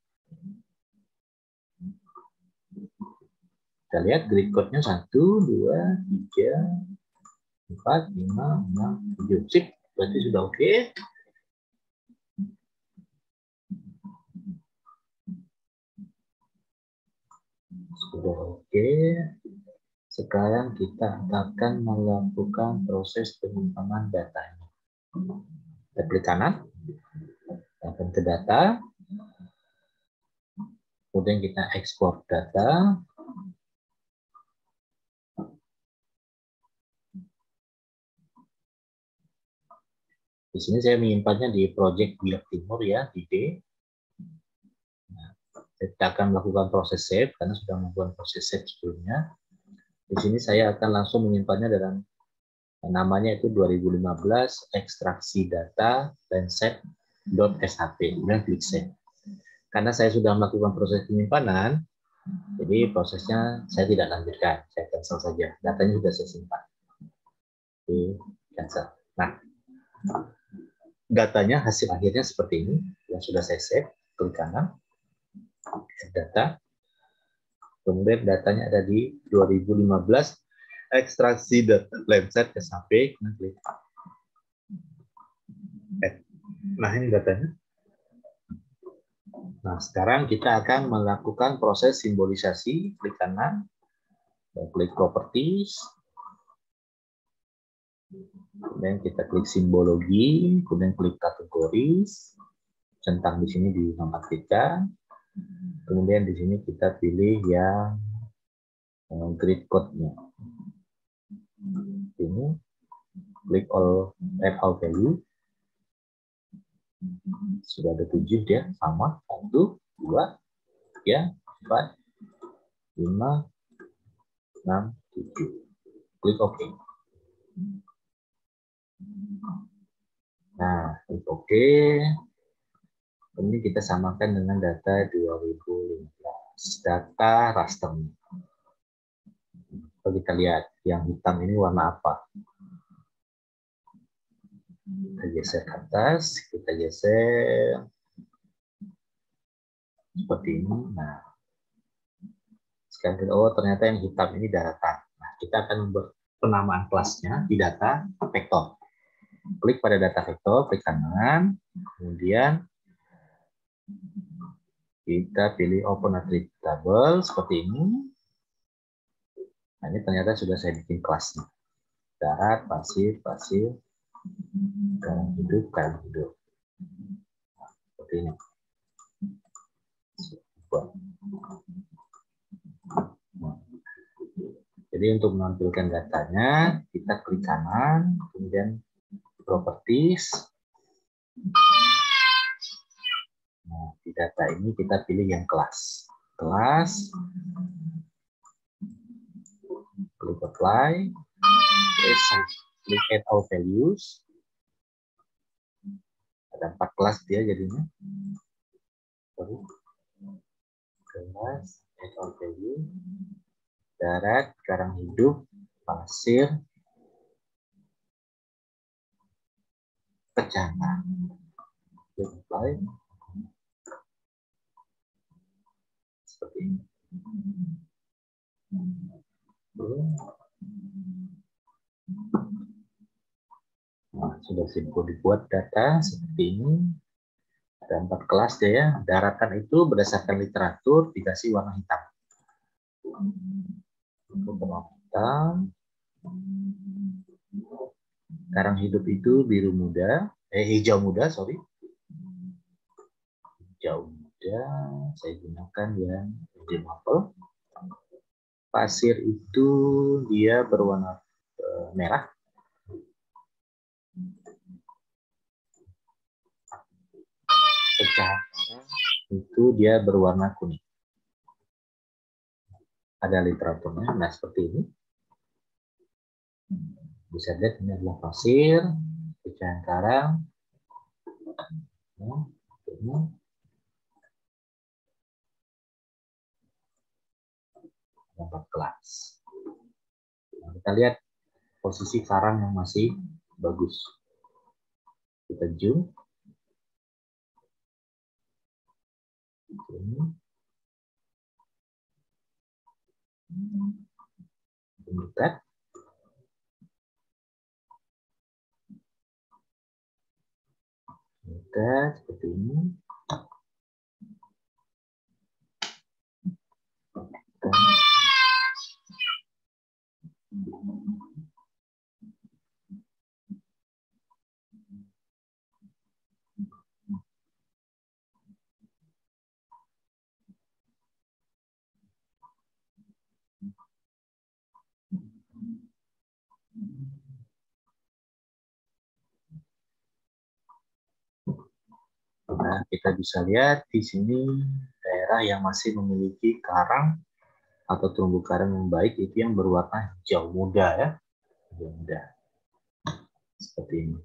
Kita lihat grid code-nya 1, 2, 3, 4, 5, 6, 7. Sip, berarti sudah oke. Sudah oke. Sekarang kita akan melakukan proses penyimpanan datanya. Kita klik kanan, akan ke data, kemudian kita ekspor data. Di sini saya menyimpannya di Project Biak Timur ya, di D. Nah, kita akan melakukan proses save karena sudah membuat proses save sebelumnya. Di sini saya akan langsung menyimpannya dalam namanya itu 2015 ekstraksi data landset.shp. Kemudian klik save. Karena saya sudah melakukan proses penyimpanan, jadi prosesnya saya tidak lanjutkan, saya cancel saja. Datanya sudah saya simpan. Oke, cancel. Nah, datanya hasil akhirnya seperti ini yang sudah saya save. Klik kanan, data. Kemudian datanya ada di 2015 ekstraksi data landset SHP, klik Nah, ini datanya. Nah, sekarang kita akan melakukan proses simbolisasi. Klik kanan, dan klik properties. Kemudian kita klik simbologi, kemudian klik kategoris. Centang di sini dinonaktifkan. Kemudian di sini kita pilih yang grid code-nya. Ini klik add all value. Sudah ada 7 dia, sama 1, 2, 3, 4, 5, 6, 7. Klik OK. Nah, klik OK. Kemudian kita samakan dengan data 2015. Data raster. Kalau kita lihat, yang hitam ini warna apa? Kita geser ke atas, kita geser seperti ini. Nah, sekarang kita, oh ternyata yang hitam ini daratan. Nah, kita akan membuat penamaan kelasnya di data vektor. Klik pada data vektor, klik kanan, kemudian kita pilih open attribute table seperti ini. Nah, ini ternyata sudah saya bikin kelasnya. Darat, pasir, pasir, karang hidup, karang hidup. Nah, seperti ini. Jadi untuk menampilkan datanya, kita klik kanan, kemudian properties. Nah, di data ini kita pilih yang kelas. Kelas, klik apply, klik add all values. Ada 4 kelas dia jadinya. Kelas, add all value, darat, karang hidup, pasir, pecahan. Klik apply. Seperti ini. Nah, sudah simpel dibuat data seperti ini. Ada 4 kelas ya. Daratan itu berdasarkan literatur dikasih warna hitam. Warna hitam. Karang hidup itu biru muda, hijau muda, sorry. Hijau muda, saya gunakan yang maple. Pasir itu dia berwarna merah. Pecahan itu dia berwarna kuning. Ada literaturnya, nah seperti ini. Bisa lihat ini adalah pasir, pecahan karang. Nah, ini. Empat kelas. Nah, kita lihat posisi karang yang masih bagus. Kita zoom. Ini. Dekat. Dekat seperti ini. Nah, kita bisa lihat di sini daerah yang masih memiliki karang atau terumbu karang yang baik itu yang berwarna hijau muda ya. Hijau muda. Seperti ini.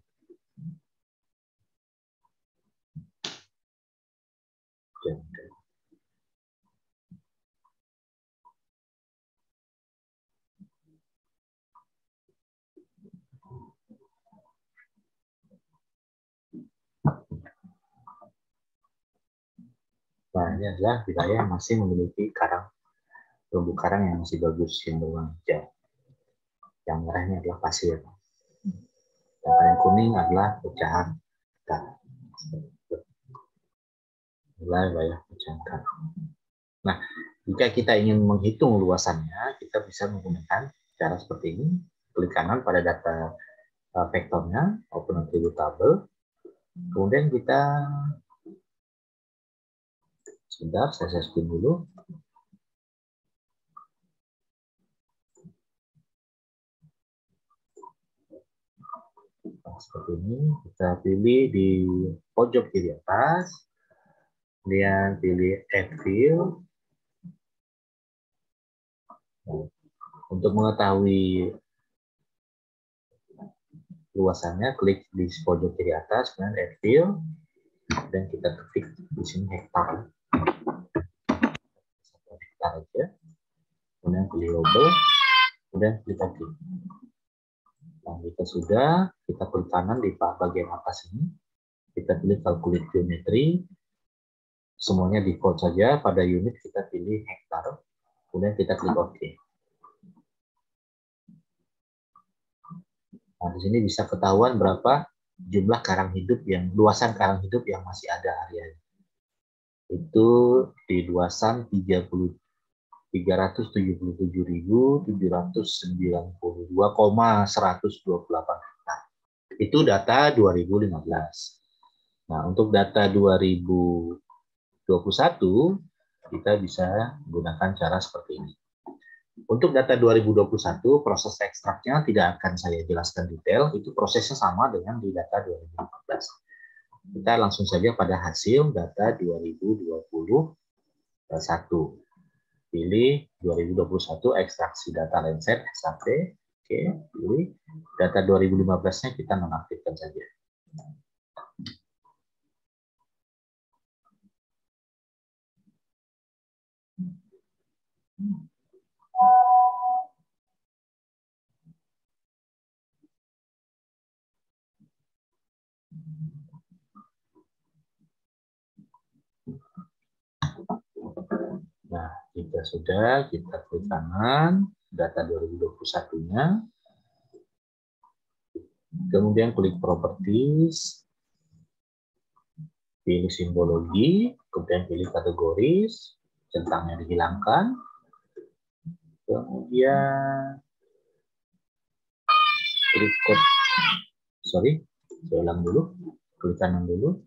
Hijau muda. Nah, ini adalah wilayah yang masih memiliki karang, terumbu karang yang masih bagus, yang berwarna hijau. Yang merahnya adalah pasir. Dan yang kuning adalah pecahan karang. Nilai wilayah pencangkap. Nah, jika kita ingin menghitung luasannya, kita bisa menggunakan cara seperti ini. Klik kanan pada data vektornya, open attribute table. Kemudian kita, sebentar, saya screen dulu. Nah, seperti ini, kita pilih di pojok kiri atas, kemudian pilih add field. Untuk mengetahui luasannya, klik di pojok kiri atas, kemudian add field, dan kita ketik di sini hektar. Hektar aja. Kemudian pilih label, kemudian klik OK. Nah, jika sudah, kita klik kanan di bagian atas ini, kita pilih calculate geometry, semuanya default saja, pada unit kita pilih hektar, kemudian kita klik OK. Nah, di sini bisa ketahuan berapa jumlah karang hidup luasan karang hidup yang masih ada areanya. Itu di luasan 377.792,128 hektar. Itu data 2015. Nah, untuk data 2021 kita bisa menggunakan cara seperti ini. Untuk data 2021, proses ekstraknya tidak akan saya jelaskan detail, itu prosesnya sama dengan di data 2015. Kita langsung saja pada hasil data 2021. Pilih 2021 ekstraksi data Landsat SAP. Oke, pilih data 2015-nya kita nonaktifkan saja. Nah, jika sudah, kita klik kanan data 2021-nya. Kemudian klik properties, pilih simbologi, kemudian pilih kategoris, centangnya dihilangkan. Kemudian klik code, sorry, saya ulang dulu, klik kanan dulu.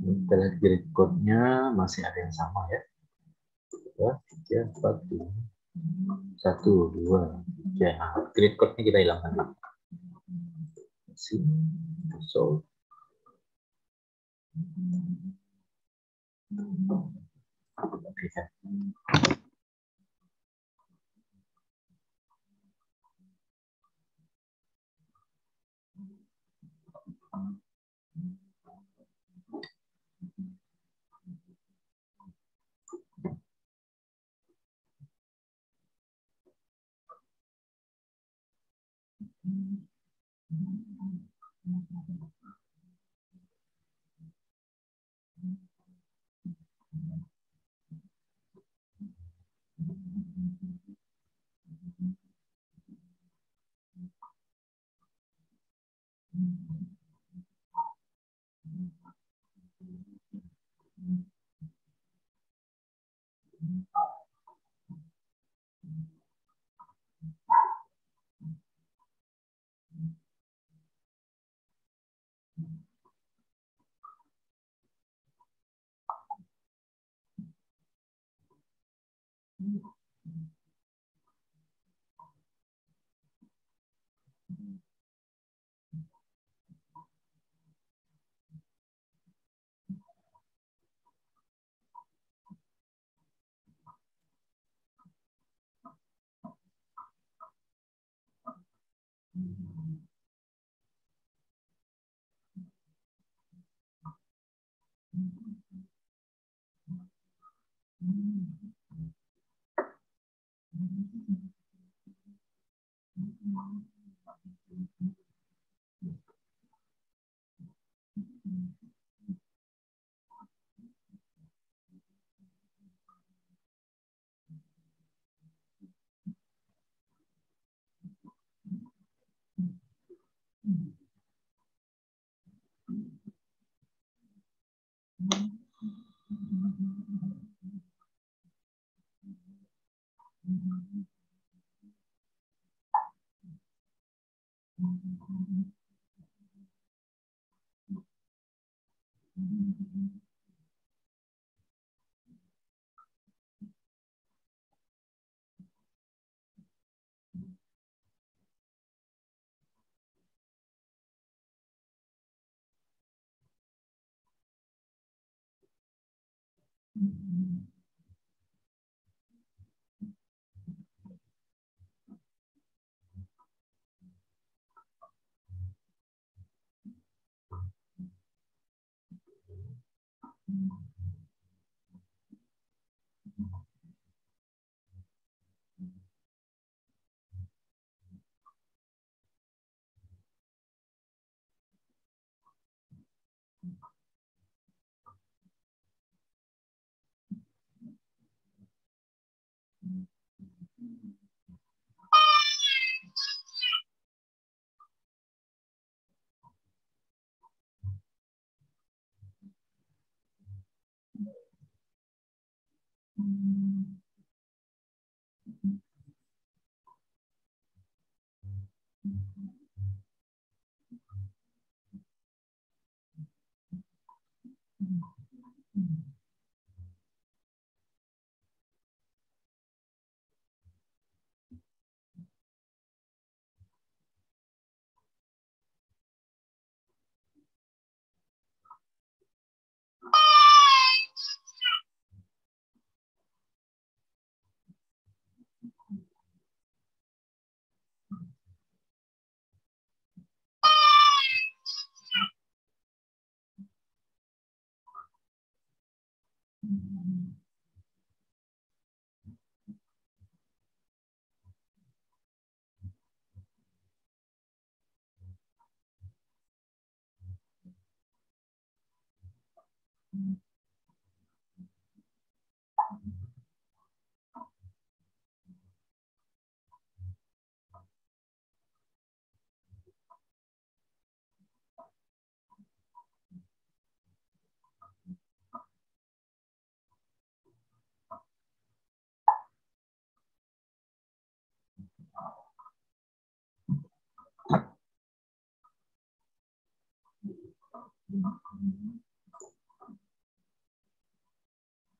Kita lihat grid code-nya masih ada yang sama ya. 3, 4, 1, 2, 3. Nah, grid code-nya kita hilangkan. So, okay.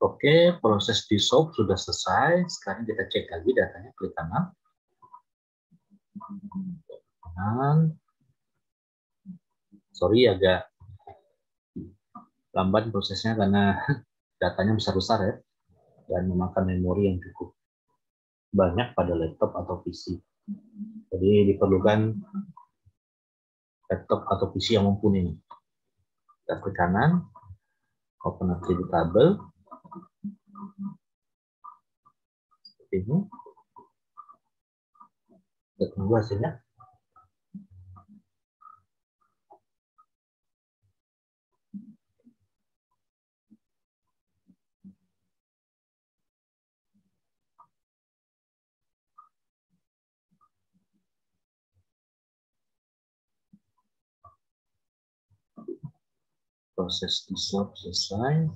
Oke, proses dissolve sudah selesai. Sekarang kita cek lagi datanya, klik kanan. Sorry agak lambat prosesnya karena datanya besar-besar ya, dan memakan memori yang cukup banyak pada laptop atau PC. Jadi diperlukan laptop atau PC yang mumpuni. Kita klik kanan, open attribute table, seperti ini. Kita tunggu hasilnya. Proses dissolve selesai.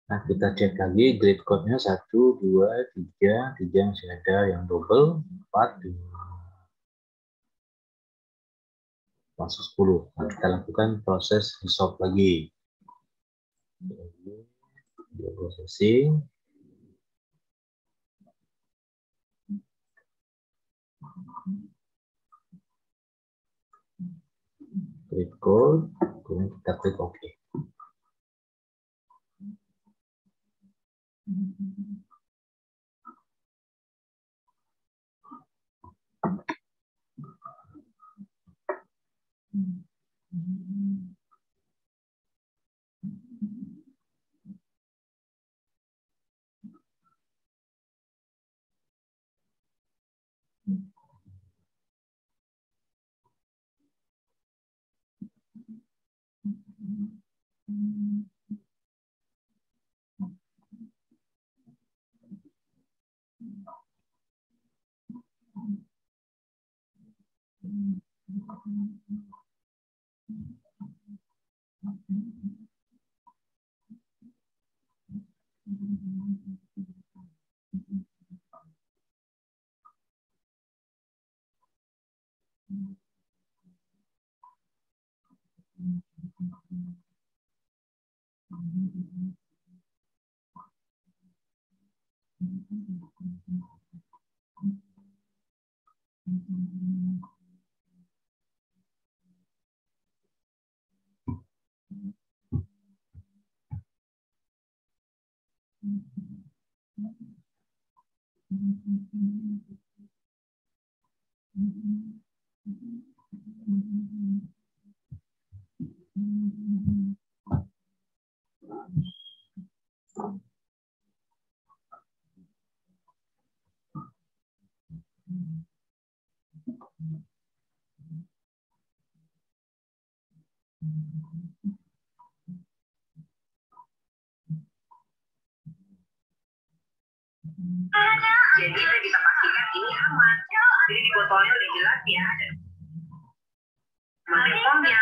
Nah, kita cek lagi grid code-nya 1, 2, 3, 3 masih ada yang double, 4, 5, masuk 10. Nah, kita lakukan proses resolve lagi. Dia processing. Grid code, kemudian kita klik OK. Jadi saya bisa pastikan ini aman. Jadi di botolnya udah jelas ya, dan BPOM-nya.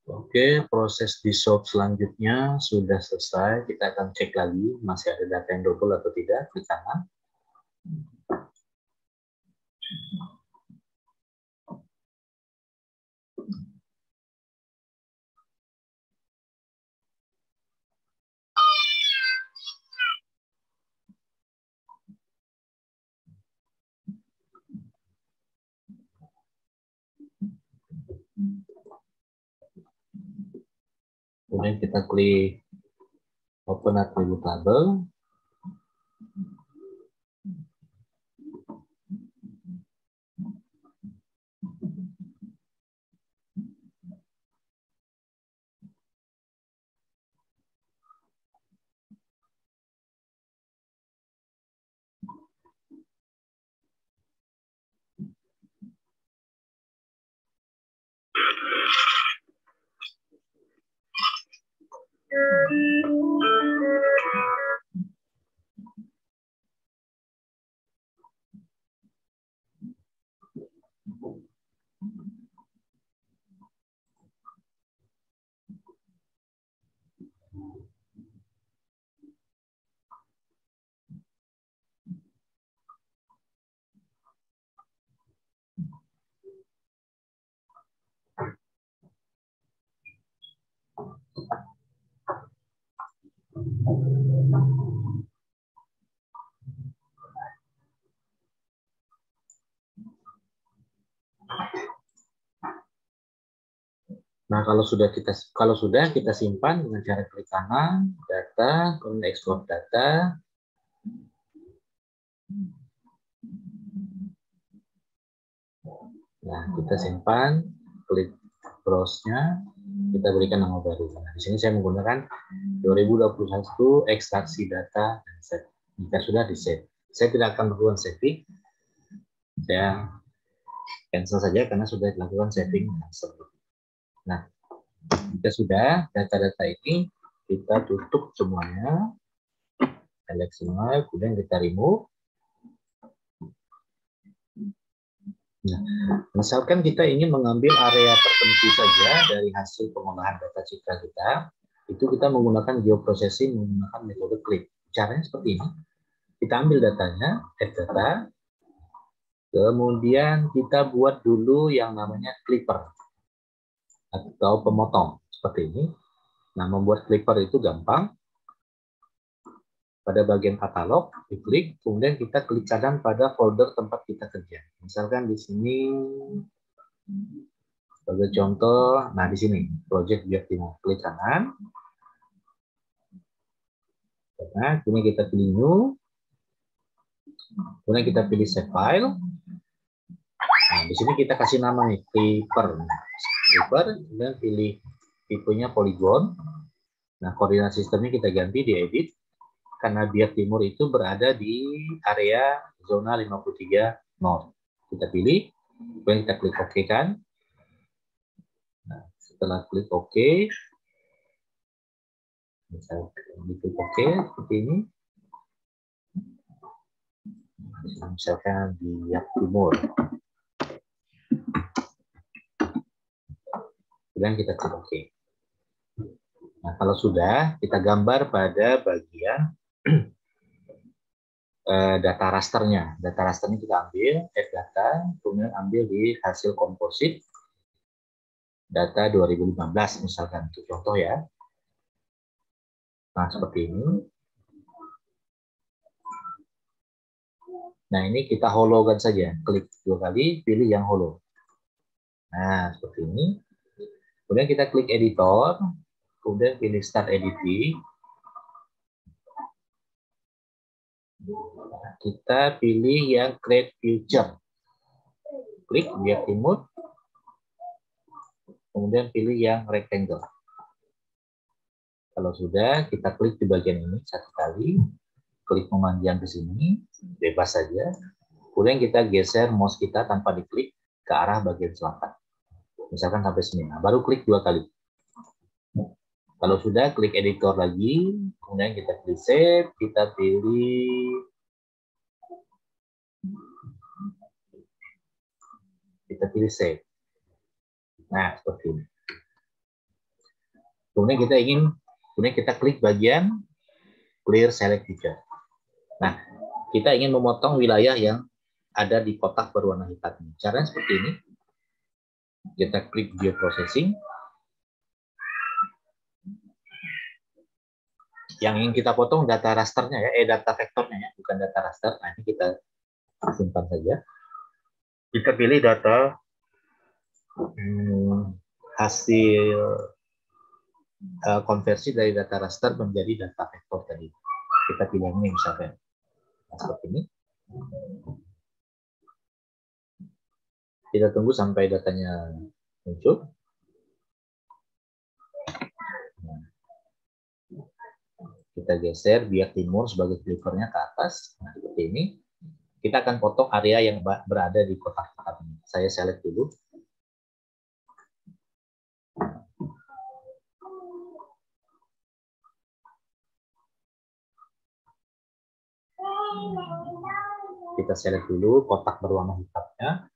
Oke, proses dissolve selanjutnya sudah selesai. Kita akan cek lagi masih ada data yang double atau tidak. Klik kanan. Kemudian kita klik Open Attribute Table. Nah, kalau sudah kita simpan dengan cara klik kanan, data, kemudian export data. Nah, kita simpan, klik browse-nya, kita berikan nama baru. Nah, di sini saya menggunakan 2021 ekstraksi data dan save. Jika sudah di save, saya tidak akan melakukan saving. Saya cancel saja karena sudah dilakukan saving sebelumnya. Nah, jika sudah data-data ini kita tutup semuanya, select semua, kemudian kita remove. Nah, misalkan kita ingin mengambil area tertentu saja dari hasil pengolahan data citra kita, itu kita menggunakan geoprocessing menggunakan metode click. Caranya seperti ini. Kita ambil datanya, add data, kemudian kita buat dulu yang namanya clipper atau pemotong seperti ini. Nah, membuat clipper itu gampang. Pada bagian katalog, diklik, kemudian kita klik kanan pada folder tempat kita kerja. Misalkan di sini, sebagai contoh, nah di sini, Project Biak Timur, klik kanan. Nah, kemudian kita pilih New, kemudian kita pilih Save File. Nah, di sini kita kasih nama nih, Clipper. Clipper, kemudian pilih tipenya Polygon. Nah, koordinat sistemnya kita ganti di Edit. Karena Biak Timur itu berada di area zona 53 North. Kita pilih, kemudian kita klik OK kan. Nah, setelah klik OK, misalnya klik OK seperti ini. Misalkan di Biak Timur. Kemudian kita klik OK. Nah, kalau sudah, kita gambar pada bagian data rasternya. Data rasternya kita ambil, add data, kemudian ambil di hasil komposit data 2015 misalkan, itu contoh ya. Nah, seperti ini. Nah, ini kita hologan saja. Klik 2 kali, pilih yang holo. Nah, seperti ini. Kemudian kita klik editor, kemudian pilih start editing. Kita pilih yang create future. Klik biar timur. Kemudian pilih yang rectangle. Kalau sudah, kita klik di bagian ini satu kali. Klik memanjang ke sini, bebas saja. Kemudian kita geser mouse kita tanpa diklik ke arah bagian selatan. Misalkan sampai sini. Nah, baru klik 2 kali. Kalau sudah, klik editor lagi. Kemudian kita pilih save. Kita pilih save. Nah, seperti ini. Kemudian kita klik bagian clear select feature. Nah, kita ingin memotong wilayah yang ada di kotak berwarna hitam ini. Caranya seperti ini. Kita klik bioprocessing. Yang ingin kita potong data rasternya ya, data vektornya ya, bukan data raster. Nah, ini kita simpan saja. Kita pilih data hasil konversi dari data raster menjadi data vektor tadi. Kita pilih ini misalkan. Nah, seperti ini. Kita tunggu sampai datanya muncul. Nah, kita geser biar timur sebagai clippernya ke atas. Nah, seperti ini. Kita akan potong area yang berada di kotak hitam ini. Saya select dulu. Kita select dulu kotak berwarna hitamnya.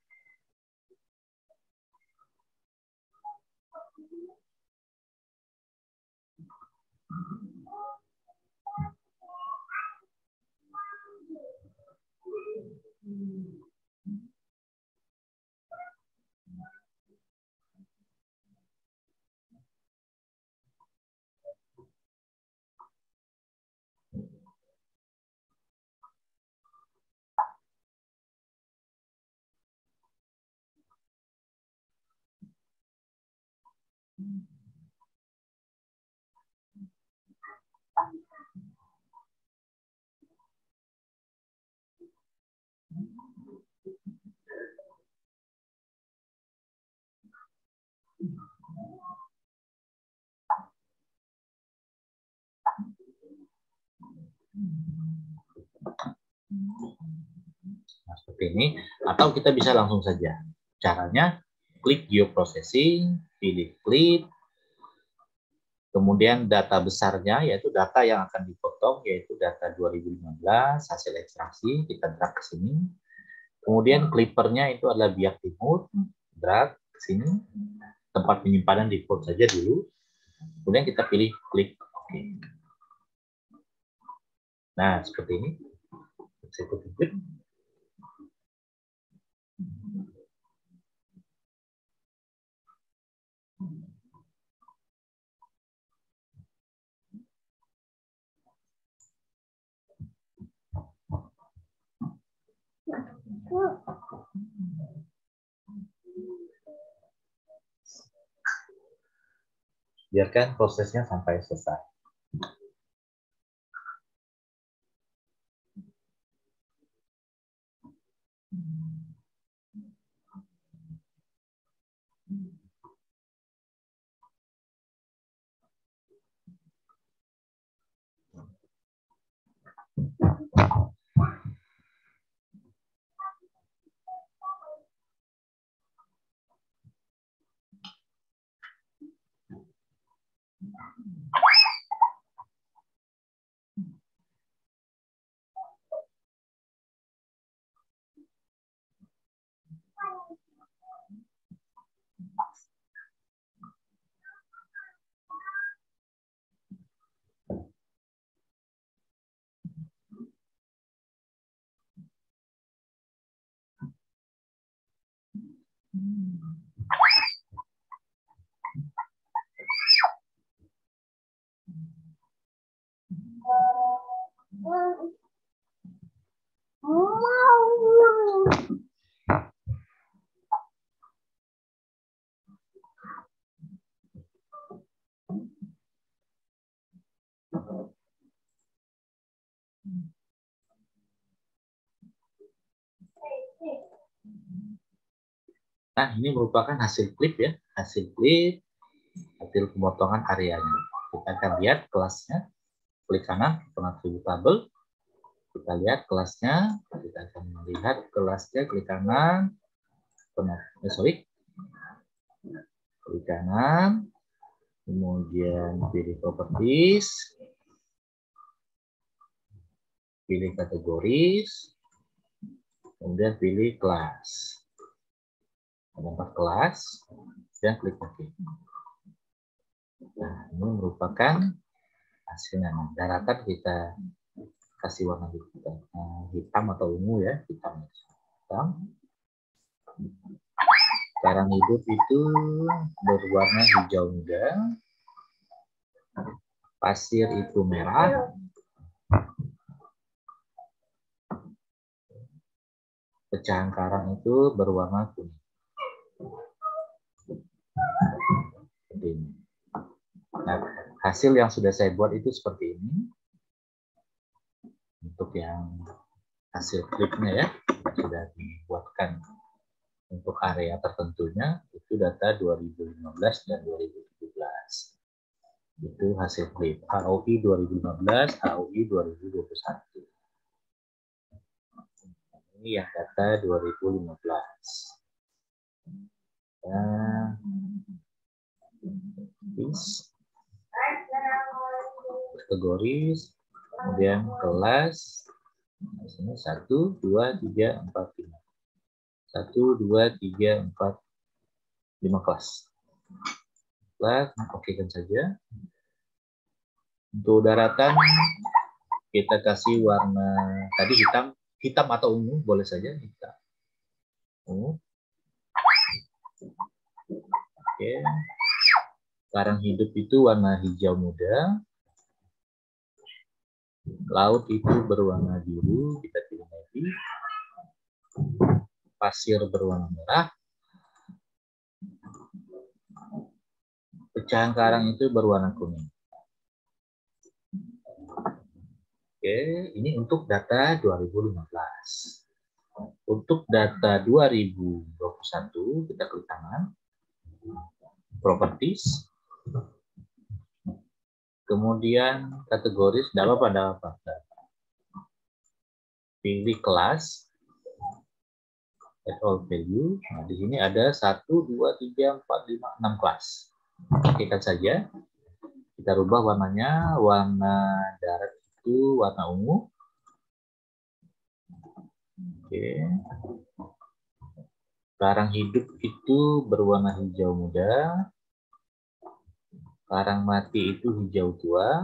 Nah, seperti ini. Atau kita bisa langsung saja. Caranya, klik geoprocessing, pilih clip, kemudian data besarnya, yaitu data yang akan dipotong, yaitu data 2015, hasil ekstraksi, kita drag ke sini. Kemudian clippernya itu adalah biak timur, drag ke sini. Tempat penyimpanan default saja dulu. Kemudian kita pilih klik OK. Nah, seperti ini. Executive klik. Biarkan prosesnya sampai selesai. Nah, ini merupakan hasil klip ya, hasil klip, hasil pemotongan areanya. Kita akan lihat kelasnya, klik kanan, atribut tabel. Kita lihat kelasnya, kita akan melihat kelasnya, klik kanan, klik kanan, kemudian pilih properties, pilih kategoris, kemudian pilih kelas. Ada 4 kelas, dan klik OK. Nah, ini merupakan hasilnya. Nah, daratan kita kasih warna hitam atau ungu ya, hitam. Karang hidup itu berwarna hijau muda, pasir itu merah, pecahan karang itu berwarna kuning. Nah, hasil yang sudah saya buat itu seperti ini. Untuk yang hasil klipnya ya, sudah dibuatkan untuk area tertentunya, itu data 2015 dan 2017. Itu hasil klip HOI 2015, HOI 2021. Ini yang data 2015. Dan kategoris, kemudian kelas. Di sini 1, 2, 3, 4, 5. 1, 2, 3, 4, 5 kelas. Kelas, oke kan saja. Untuk daratan kita kasih warna tadi hitam atau ungu boleh saja hitam. Ungu. Oke. Karang hidup itu warna hijau muda. Laut itu berwarna biru, kita pilih navy. Pasir berwarna merah. Pecahan karang itu berwarna kuning. Oke, ini untuk data 2015. Untuk data 2021, kita klik kanan. Properties. Kemudian kategoris, tidak apa-apa. Pilih kelas. Add all value. Nah, di sini ada 1, 2, 3, 4, 5, 6 kelas. Oke kan saja. Kita rubah warnanya. Warna darat itu warna ungu. Oke. Karang hidup itu berwarna hijau muda. Karang mati itu hijau tua.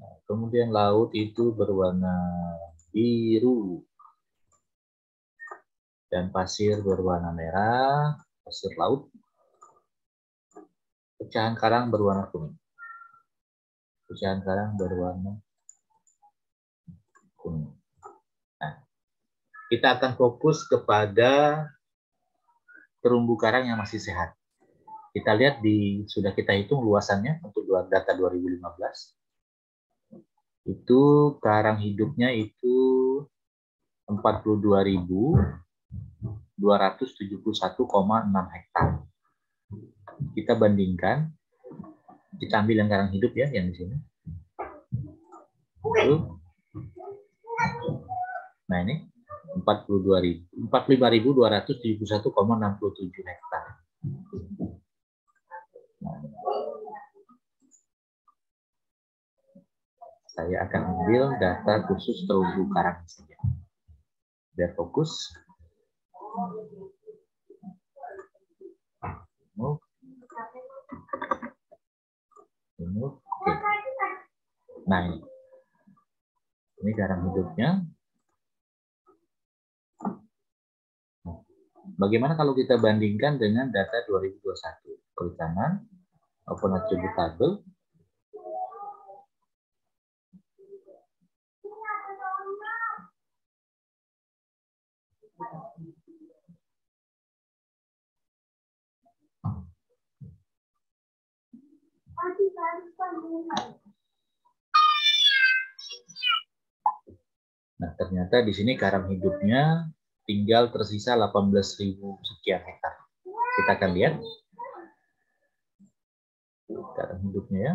Nah, kemudian laut itu berwarna biru. Dan pasir berwarna merah, pasir laut. Pecahan karang berwarna kuning. Pecahan karang berwarna kuning. Nah, kita akan fokus kepada terumbu karang yang masih sehat. Kita lihat sudah kita hitung luasannya untuk data 2015. Itu karang hidupnya itu 42.271,6 hektar. Kita bandingkan, kita ambil yang karang hidup ya, yang di sini. Nah ini 45.271,67 hektar. Saya akan ambil data khusus terumbu karang saja. Biar fokus. Oke. Nah ini karang hidupnya. Bagaimana kalau kita bandingkan dengan data 2021? Klik kanan, open attribute table. Nah, ternyata di sini garam hidupnya tinggal tersisa 18.000 sekian hektar. Kita akan lihat garam hidupnya ya.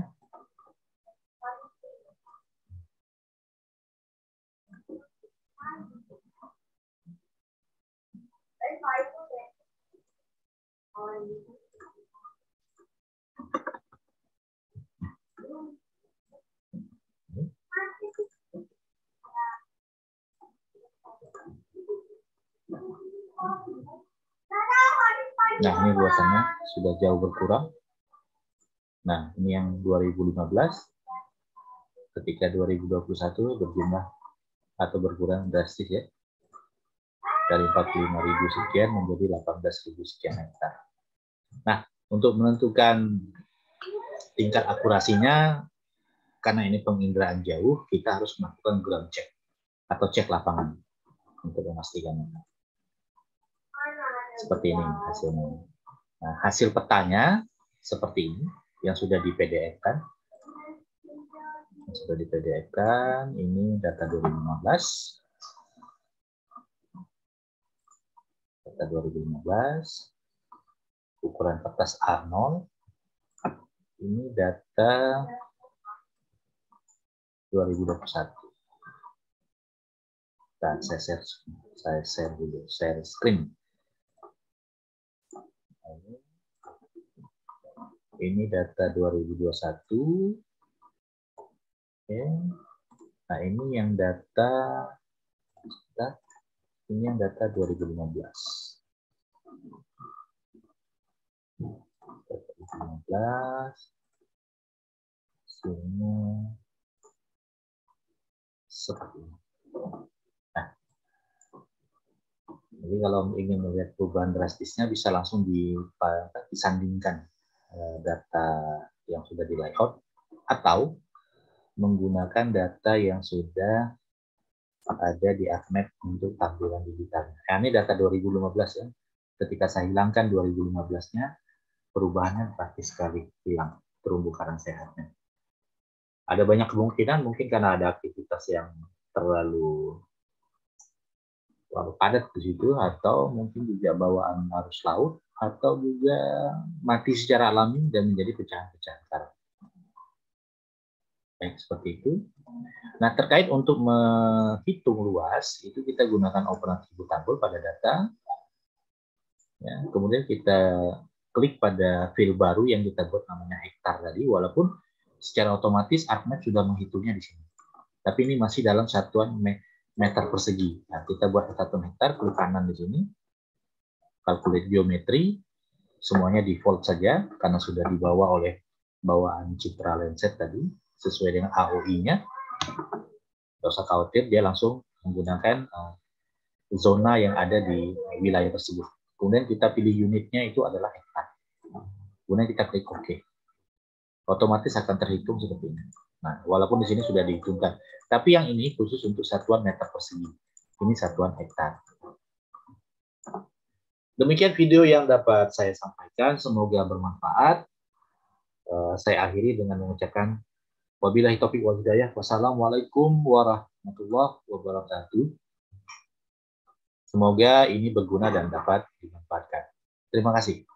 Nah, ini luasannya sudah jauh berkurang. Nah, ini yang 2015. Ketika 2021 berjumlah atau berkurang drastis ya. Dari 45.000 sekian menjadi 18.000 sekian hektar. Nah, untuk menentukan tingkat akurasinya, karena ini penginderaan jauh, kita harus melakukan ground check atau cek lapangan untuk memastikannya. Seperti ini hasilnya. Nah, hasil petanya seperti ini yang sudah di PDF-kan. Sudah di PDF-kan, ini data 2015. Data 2015. Ukuran kertas A0. Ini data 2021. Dan saya share dulu, share screen. Ini data 2021. Oke. Nah, ini yang data 2015. 2015. Hasilnya seperti ini. Nah, jadi kalau ingin melihat perubahan drastisnya bisa langsung disandingkan data yang sudah di layout atau menggunakan data yang sudah ada di ArcMap untuk tampilan digitalnya. Nah, ini data 2015 ya. Ketika saya hilangkan 2015-nya, perubahannya praktis sekali hilang terumbu karang sehatnya. Ada banyak kemungkinan mungkin karena ada aktivitas yang terlalu padat di situ, atau mungkin juga bawaan arus laut, atau juga mati secara alami dan menjadi pecahan-pecahan karang. Baik, seperti itu. Nah, terkait untuk menghitung luas, itu kita gunakan open attribute table pada data. Ya, kemudian kita klik pada field baru yang kita buat namanya hektar tadi, walaupun secara otomatis ArcMap sudah menghitungnya di sini. Tapi ini masih dalam satuan meter persegi. Nah, kita buat satuan hektar, klik kanan di sini. Calculate geometry, semuanya default saja karena sudah dibawa oleh bawaan Citra Landset tadi sesuai dengan AOI-nya. Tidak usah khawatir, dia langsung menggunakan zona yang ada di wilayah tersebut. Kemudian kita pilih unitnya itu adalah hektar. Kemudian kita klik OK. Otomatis akan terhitung seperti ini. Nah, walaupun di sini sudah dihitungkan. Tapi yang ini khusus untuk satuan meter persegi. Ini satuan hektar. Demikian video yang dapat saya sampaikan. Semoga bermanfaat. Saya akhiri dengan mengucapkan wabillahi taufiq wal hidayah. Wassalamualaikum warahmatullahi wabarakatuh. Semoga ini berguna dan dapat dimanfaatkan. Terima kasih.